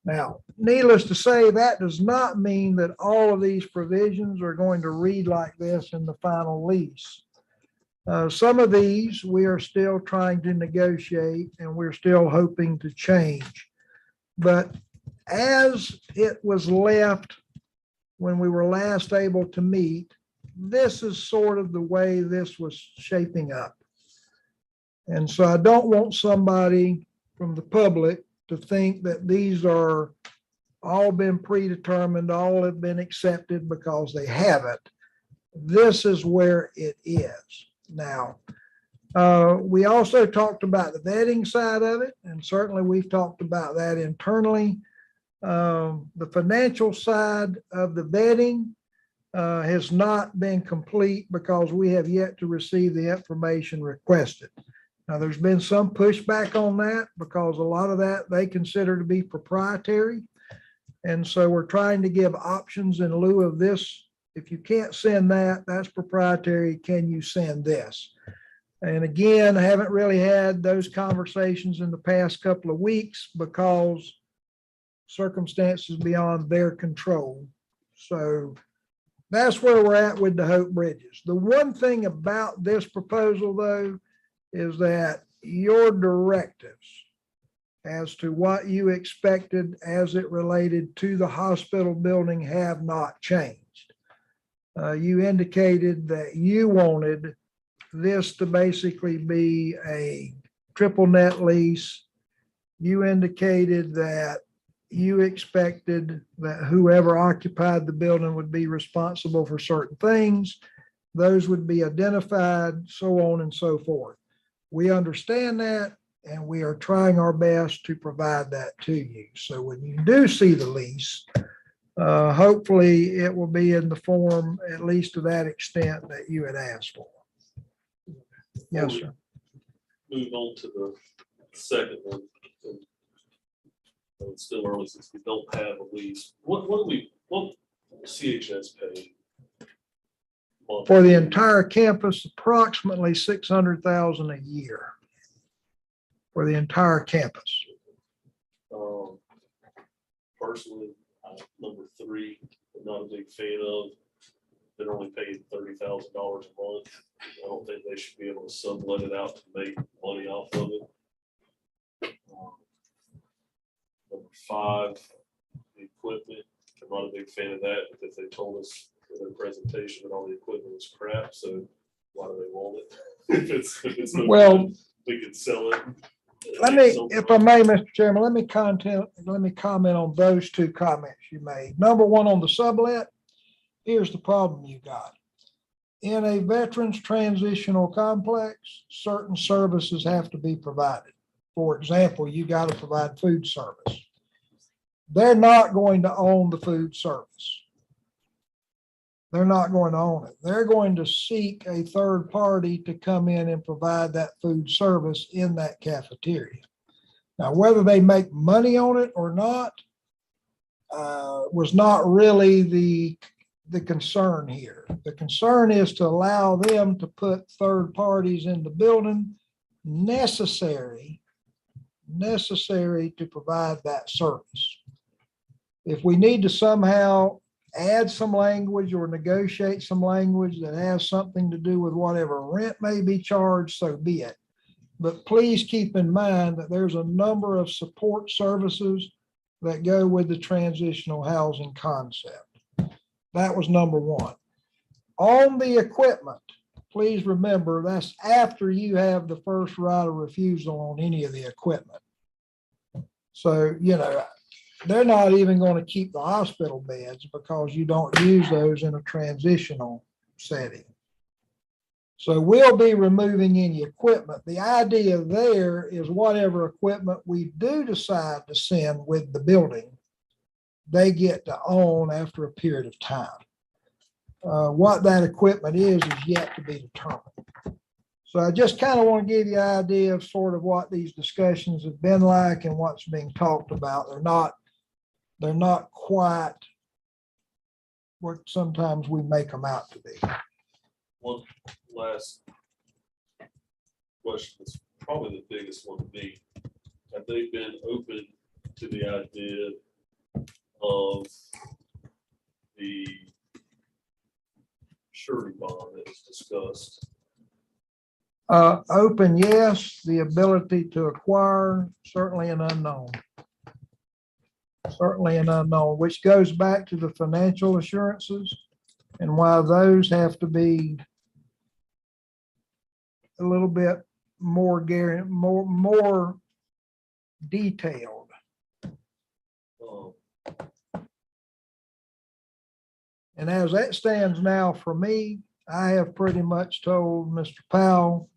Now, needless to say, that does not mean that all of these provisions are going to read like this in the final lease. Some of these we are still trying to negotiate, and we're still hoping to change. But as it was left when we were last able to meet, this is sort of the way this was shaping up. And so I don't want somebody from the public to think that these are all been predetermined, all have been accepted, because they haven't. This is where it is. Now, we also talked about the vetting side of it, and certainly we've talked about that internally. The financial side of the vetting has not been complete because we have yet to receive the information requested. Now, there's been some pushback on that because a lot of that they consider to be proprietary. And so we're trying to give options in lieu of this. If you can't send that, that's proprietary. Can you send this? And again, I haven't really had those conversations in the past couple of weeks because circumstances beyond their control. So that's where we're at with the Hope Bridges. The one thing about this proposal, though, is that your directives as to what you expected as it related to the hospital building have not changed. You indicated that you wanted this to basically be a triple net lease. You indicated that you expected that whoever occupied the building would be responsible for certain things. Those would be identified, so on and so forth. We understand that, and we are trying our best to provide that to you. So when you do see the lease, hopefully it will be in the form, at least to that extent, that you had asked for. Yes, sir.
Move on to the second one. It's still early since we don't have a lease. What CHS pay?
For the entire campus, approximately $600,000 a year for the entire campus.
Personally, number three, I'm not a big fan of. They're only paying $30,000 a month. I don't think they should be able to sublet it out to make money off of it. Number five, the equipment. I'm not a big fan of that because they told us in their presentation that all the equipment was crap. So why do they want it? if it's no
Well,
good, we could sell it.
Let me, if I may, Mr. Chairman, let me comment on those two comments you made. Number one, on the sublet, here's the problem you got. In a veterans transitional complex, certain services have to be provided. For example, you got to provide food service. They're not going to own the food service. They're not going to own it. They're going to seek a third party to come in and provide that food service in that cafeteria. Now, whether they make money on it or not was not really the concern here. The concern is to allow them to put third parties in the building necessary necessary to provide that service. If we need to somehow add some language or negotiate some language that has something to do with whatever rent may be charged, so be it. But please keep in mind that there's a number of support services that go with the transitional housing concept. That was number one. On the equipment, please remember that's after you have the first right of refusal on any of the equipment. So, you know, they're not even going to keep the hospital beds because you don't use those in a transitional setting. So we'll be removing any equipment. The idea there is whatever equipment we do decide to send with the building, they get to own after a period of time. What that equipment is yet to be determined. So I just kind of want to give you an idea of sort of what these discussions have been like and what's being talked about. They're not quite what sometimes we make them out to be.
One last question is probably the biggest one to me. Have they been open to the idea of the surety bond that was discussed?
Open, yes. The ability to acquire, certainly an unknown. Certainly an unknown, which goes back to the financial assurances and why those have to be a little bit more detailed. And as that stands now for me, I have pretty much told Mr. Powell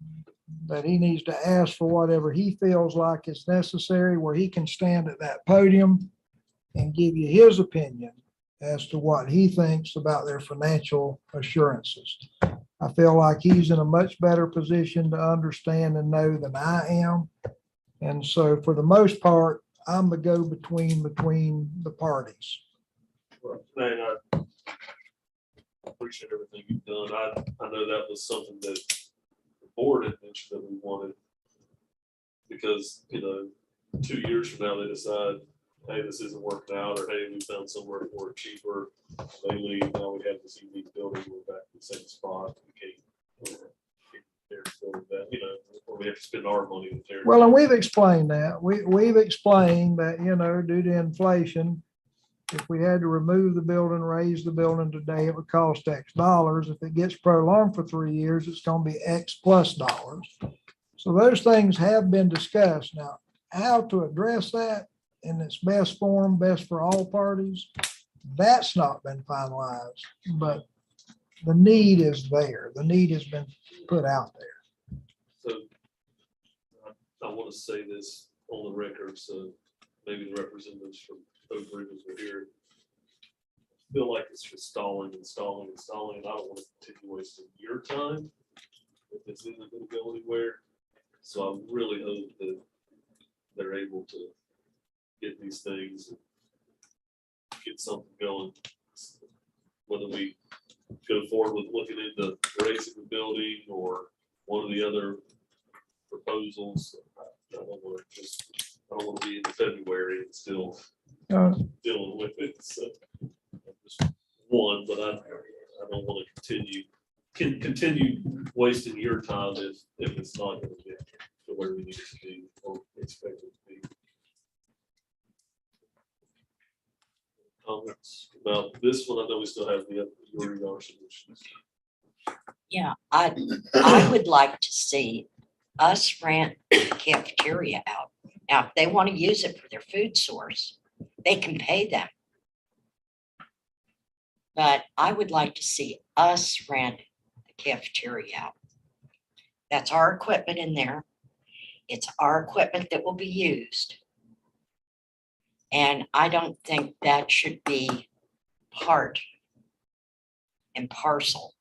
that he needs to ask for whatever he feels like is necessary, where he can stand at that podium and give you his opinion as to what he thinks about their financial assurances. I feel like he's in a much better position to understand and know than I am. And so for the most part, I'm the go-between between the parties.
Man, I appreciate everything you've done. I know that was something that the board had mentioned that we wanted, because, you know, 2 years from now, they decide, hey, this isn't working out, or hey, we found somewhere more cheaper. They leave, now we have this unique building, we're back in the same spot. We can't tear the building down, you know, or we have to spend our money to tear it
Well,
down.
and we've explained that. We've explained that, you know, due to inflation, if we had to remove the building, raise the building today, it would cost X dollars. If it gets prolonged for 3 years, it's going to be X plus dollars. So those things have been discussed. Now, how to address that in its best form, best for all parties, that's not been finalized, but the need is there. The need has been put out there.
So I want to say this on the record, so maybe the representatives from Oak Ridges will hear it. I feel like it's just stalling and stalling and stalling, and I don't want to continue wasting your time if this isn't going to go anywhere. So I really hope that they're able to get these things and get something going. Whether we go forward with looking into raising the building or one of the other proposals, I don't want to be in February and still dealing with it. So just one, but I don't want to continue wasting your time if it's not going to get to where we need it to be or expect it to be. Comments about this one? I know we still have the your solutions.
Yeah, I would like to see us rent the cafeteria out. Now, if they want to use it for their food source, they can pay them. But I would like to see us rent the cafeteria out. That's our equipment in there. It's our equipment that will be used. And I don't think that should be part and parcel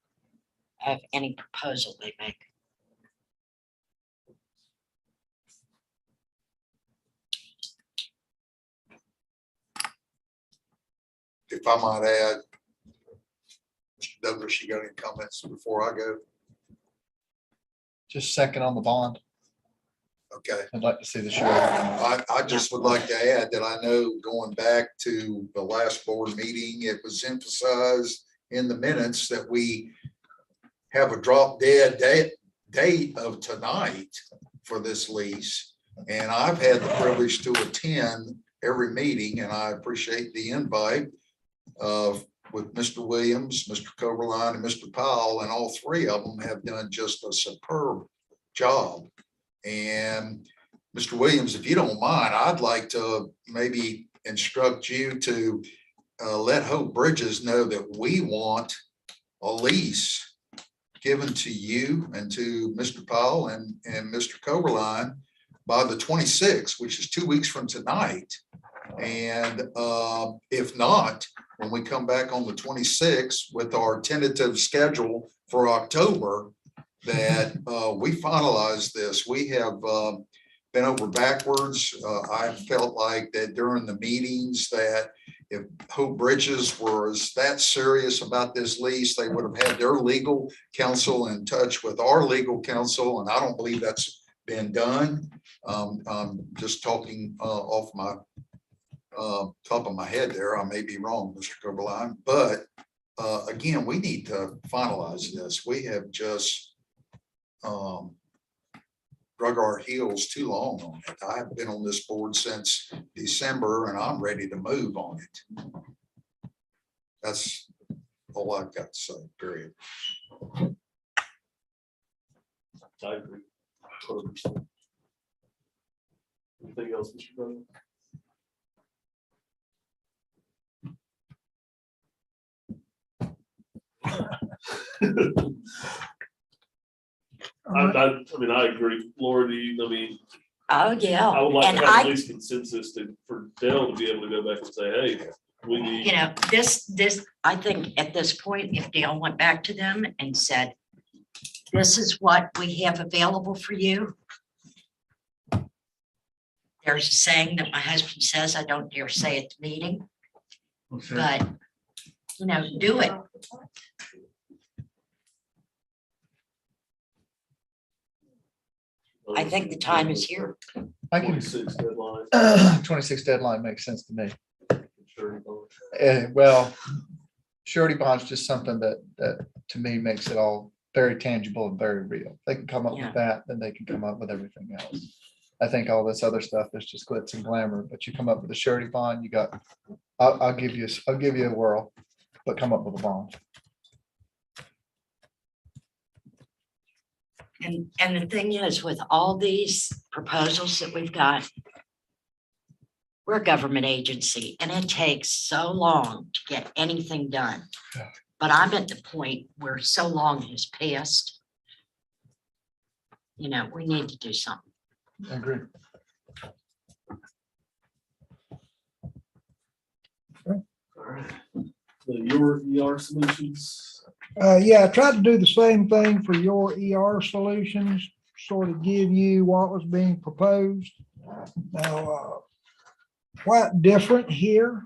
of any proposal they make.
If I might add, Mr. Douglas, you got any comments before I go?
Just second on the bond.
Okay.
I'd like to see the show.
I just would like to add that I know going back to the last board meeting, it was emphasized in the minutes that we have a drop dead date of tonight for this lease. And I've had the privilege to attend every meeting, and I appreciate the invite with Mr. Williams, Mr. Coberline, and Mr. Powell, and all three of them have done just a superb job. And Mr. Williams, if you don't mind, I'd like to maybe instruct you to let Hope Bridges know that we want a lease given to you and to Mr. Powell and Mr. Coberline by the 26th, which is 2 weeks from tonight. And if not, when we come back on the 26th with our tentative schedule for October, that we finalize this. We have been over backwards. I felt like that during the meetings that if Hope Bridges was that serious about this lease, they would have had their legal counsel in touch with our legal counsel, and I don't believe that's been done. I'm just talking off my top of my head there. I may be wrong, Mr. Coberline, but again, we need to finalize this. We have just drug our heels too long on it. I've been on this board since December and I'm ready to move on it. That's all I've got to say, period.
I agree. 100%. Anything else, Mr. President? I mean, I agree. Laura, do you, I mean,
Oh, yeah.
I would like
And
to have
I-
at least consensus for Dell to be able to go back and say, hey, we need.
You know, this, I think at this point, if Dale went back to them and said, this is what we have available for you. There's a saying that my husband says, I don't dare say at the meeting, but, you know, do it. I think the time is here.
I can,
26 deadline.
26 deadline makes sense to me.
Sure.
Well, surety bond's just something that to me makes it all very tangible and very real. They can come up
Yeah.
with that, then they can come up with everything else. I think all this other stuff is just glitz and glamour, but you come up with a surety bond, you got, I'll give you a whirl, but come up with a bond.
And the thing is, with all these proposals that we've got, we're a government agency and it takes so long to get anything done.
Yeah.
But I'm at the point where so long has passed. You know, we need to do something.
I agree.
All right. So your ER solutions.
Yeah, I tried to do the same thing for your ER solutions, sort of give you what was being proposed. Now, quite different here.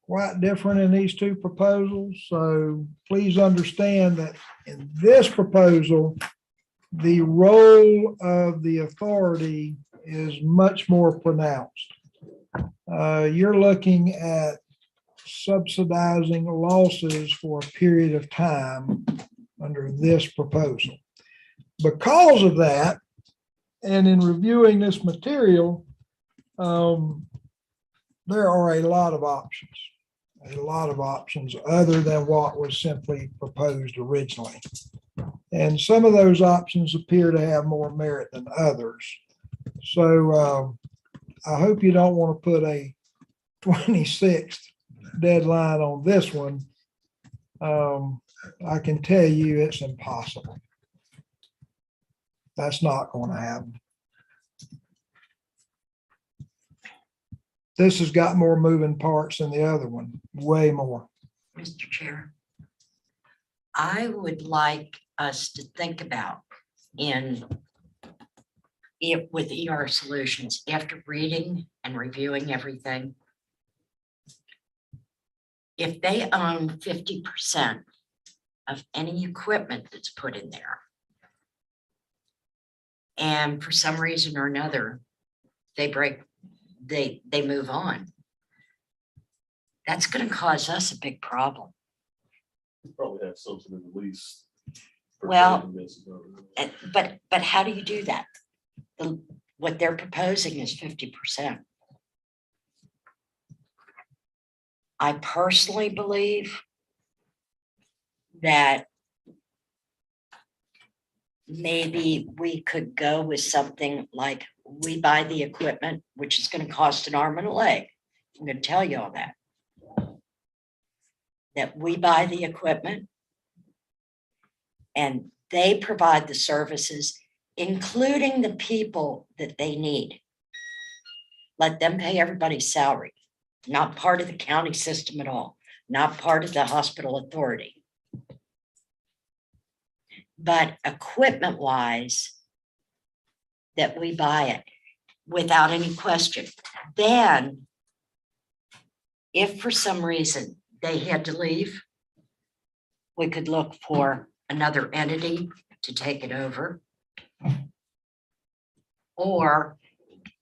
Quite different in these two proposals. So please understand that in this proposal, the role of the authority is much more pronounced. You're looking at subsidizing losses for a period of time under this proposal. Because of that, and in reviewing this material, there are a lot of options other than what was simply proposed originally. And some of those options appear to have more merit than others. So I hope you don't want to put a 26th deadline on this one. I can tell you it's impossible. That's not going to happen. This has got more moving parts than the other one, way more.
Mr. Chair, I would like us to think about with ER solutions, after reading and reviewing everything, if they own 50% of any equipment that's put in there, and for some reason or another, they move on. That's gonna cause us a big problem.
You probably have something in the lease.
Well,
protecting this, I don't know.
But how do you do that? What they're proposing is 50%. I personally believe that maybe we could go with something like we buy the equipment, which is gonna cost an arm and a leg. I'm gonna tell you all that. That we buy the equipment and they provide the services, including the people that they need. Let them pay everybody's salary, not part of the county system at all, not part of the hospital authority. But equipment wise, that we buy it without any question. Then, if for some reason they had to leave, we could look for another entity to take it over. Or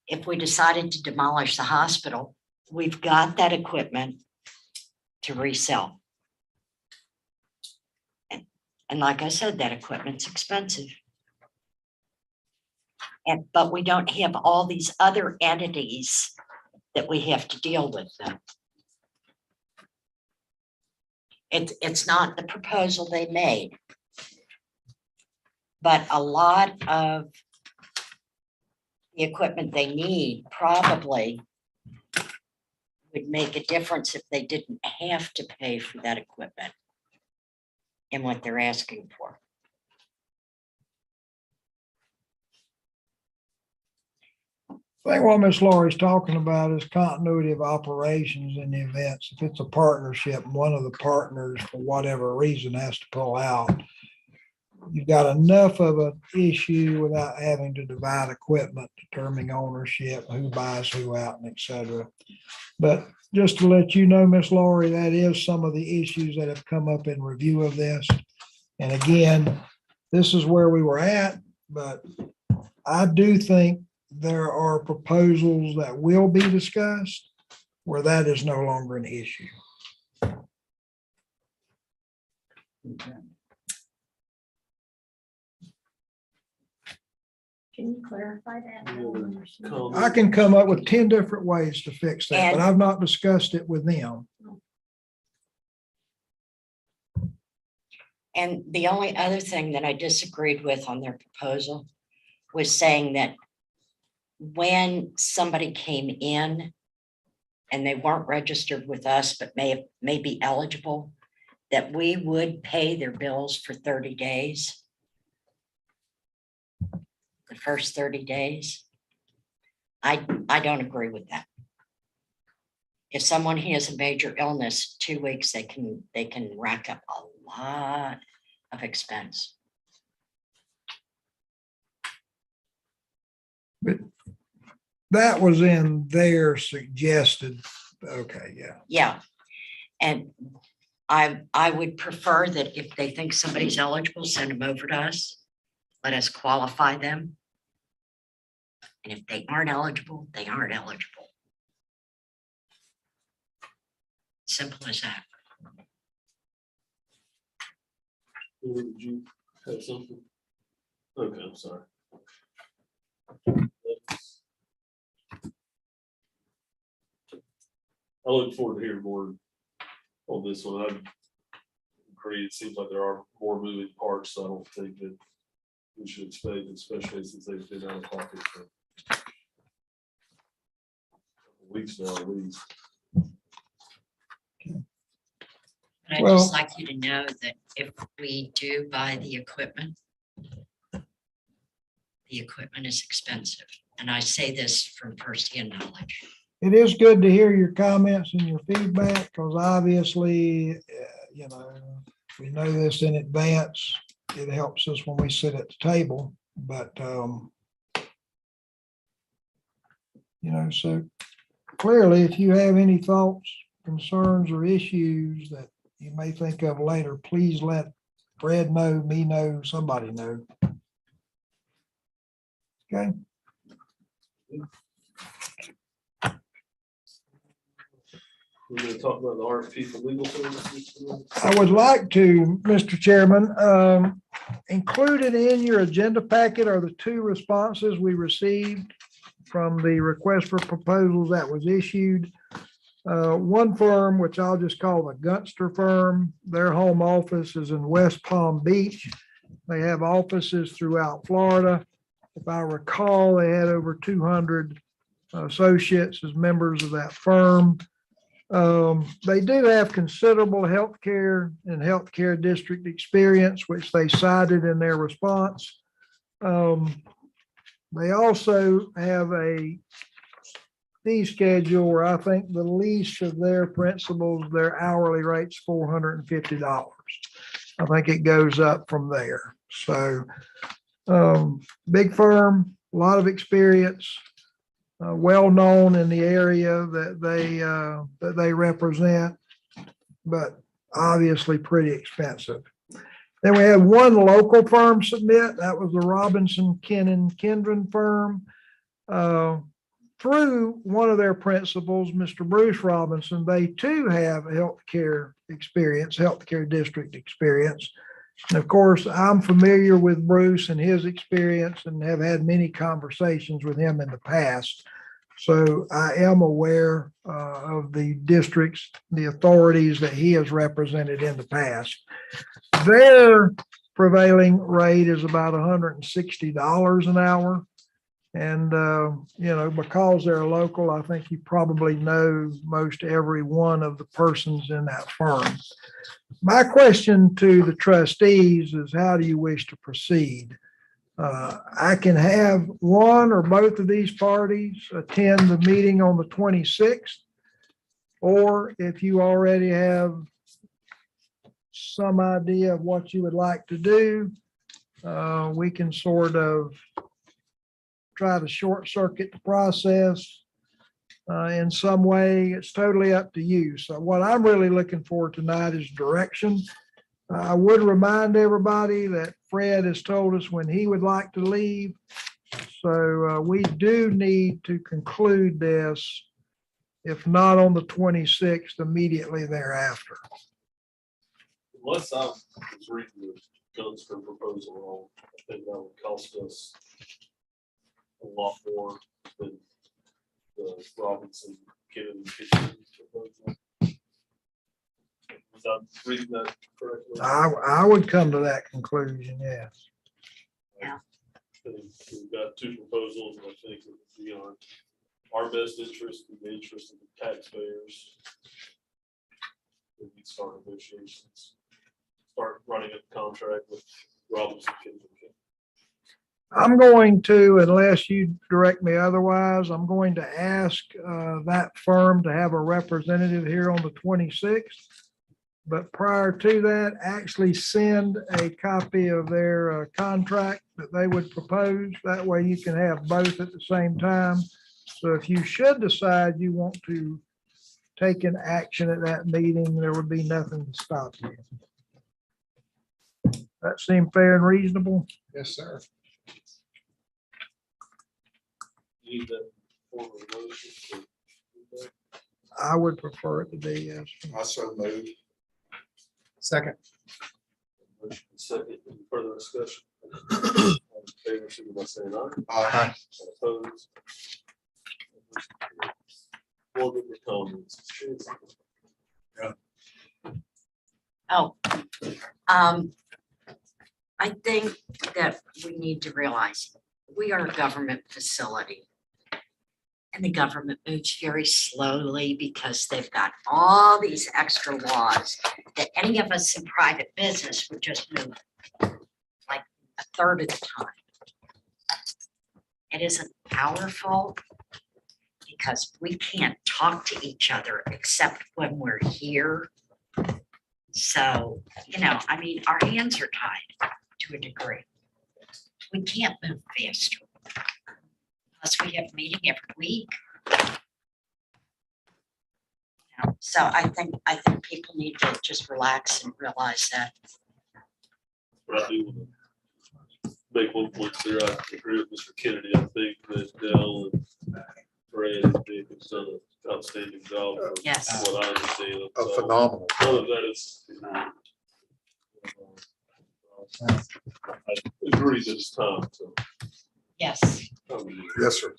if we decided to demolish the hospital, we've got that equipment to resell. And like I said, that equipment's expensive. But we don't have all these other entities that we have to deal with them. It's not the proposal they made. But a lot of the equipment they need probably would make a difference if they didn't have to pay for that equipment and what they're asking for.
I think what Miss Laurie's talking about is continuity of operations in the events. If it's a partnership and one of the partners, for whatever reason, has to pull out, you've got enough of an issue without having to divide equipment, determining ownership, who buys who out, and et cetera. But just to let you know, Miss Laurie, that is some of the issues that have come up in review of this. And again, this is where we were at, but I do think there are proposals that will be discussed where that is no longer an issue.
Can you clarify that? I don't understand.
I can come up with 10 different ways to fix that, but I've not discussed it with them.
And the only other thing that I disagreed with on their proposal was saying that when somebody came in and they weren't registered with us, but may be eligible, that we would pay their bills for 30 days. The first 30 days. I don't agree with that. If someone has a major illness, 2 weeks, they can rack up a lot of expense.
But that was in their suggested, okay, yeah.
Yeah. And I would prefer that if they think somebody's eligible, send them over to us. Let us qualify them. And if they aren't eligible, they aren't eligible. Simple as that.
Did you have something? Okay, I'm sorry. I look forward to hearing more on this one. I agree. It seems like there are more moving parts, so I don't think that we should expect, especially since they've been out of pocket for weeks now at least.
But I'd
Well-
just like you to know that if we do buy the equipment is expensive. And I say this from firsthand knowledge.
It is good to hear your comments and your feedback, because obviously, we know this in advance. It helps us when we sit at the table, but, so clearly, if you have any thoughts, concerns, or issues that you may think of later, please let Fred know, me know, somebody know. Okay,
We're gonna talk about the RFP for legal services.
I would like to, Mr. Chairman, included in your agenda packet are the two responses we received from the request for proposals that was issued. One firm, which I'll just call the Gunster firm, their home office is in West Palm Beach. They have offices throughout Florida. If I recall, they had over 200 associates as members of that firm. They do have considerable healthcare and healthcare district experience, which they cited in their response. They also have a fee schedule where I think the least of their principals, their hourly rate's $450. I think it goes up from there. So big firm, a lot of experience, well-known in the area that they represent, but obviously pretty expensive. Then we had one local firm submit. That was the Robinson Kennan Kendron firm. Through one of their principals, Mr. Bruce Robinson, they too have healthcare experience, healthcare district experience. And of course, I'm familiar with Bruce and his experience and have had many conversations with him in the past. So I am aware of the districts, the authorities that he has represented in the past. Their prevailing rate is about $160 an hour. And, because they're local, I think you probably know most every one of the persons in that firm. My question to the trustees is, how do you wish to proceed? I can have one or both of these parties attend the meeting on the 26th. Or if you already have some idea of what you would like to do, we can sort of try to short circuit the process in some way. It's totally up to you. So what I'm really looking for tonight is direction. I would remind everybody that Fred has told us when he would like to leave. So we do need to conclude this, if not on the 26th, immediately thereafter.
Unless I was reading the Gunster proposal wrong, I think that would cost us a lot more than the Robinson Kennan proposal. Was I reading that correctly?
I would come to that conclusion, yes.
We've got two proposals, and I think it would be on our best interest and the interest of the taxpayers. We need to start negotiations, start running a contract with Robinson Kennan.
I'm going to, unless you direct me otherwise, I'm going to ask that firm to have a representative here on the 26th. But prior to that, actually send a copy of their contract that they would propose. That way you can have both at the same time. So if you should decide you want to take an action at that meeting, there would be nothing to stop you. That seem fair and reasonable?
Yes, sir.
Need that form of motion to do that?
I would prefer it to be, yes.
I so moved.
Second.
Motion and second, any further discussion? All in favor, signify by saying aye. All opposed? Board member comments.
I think that we need to realize we are a government facility. And the government moves very slowly because they've got all these extra laws that any of us in private business would just move like a third of the time. It isn't our fault because we can't talk to each other except when we're here. So, I mean, our hands are tied to a degree. We can't move faster unless we have a meeting every week. So I think people need to just relax and realize that.
What I do with make one point there. I agree with Mr. Kennedy. I think that Dell and Fred and Dick have done an outstanding job. from
Yes.
What I understand.
A
So,
phenomenal.
none of that is. I agree this time, so.
Yes.
Yes, sir.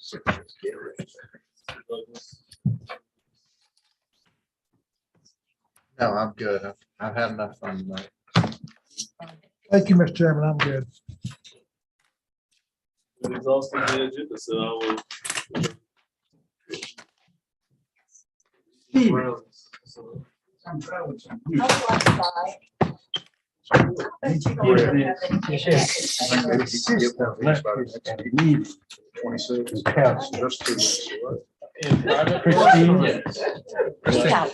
No, I'm good. I've had enough fun tonight.
Thank you, Mr. Chairman. I'm good.
We've exhausted the agenda, so I will.
I'm proud of some.
I'll fly by. I bet you don't have any-
26.
Counts just 2 weeks.
Yeah.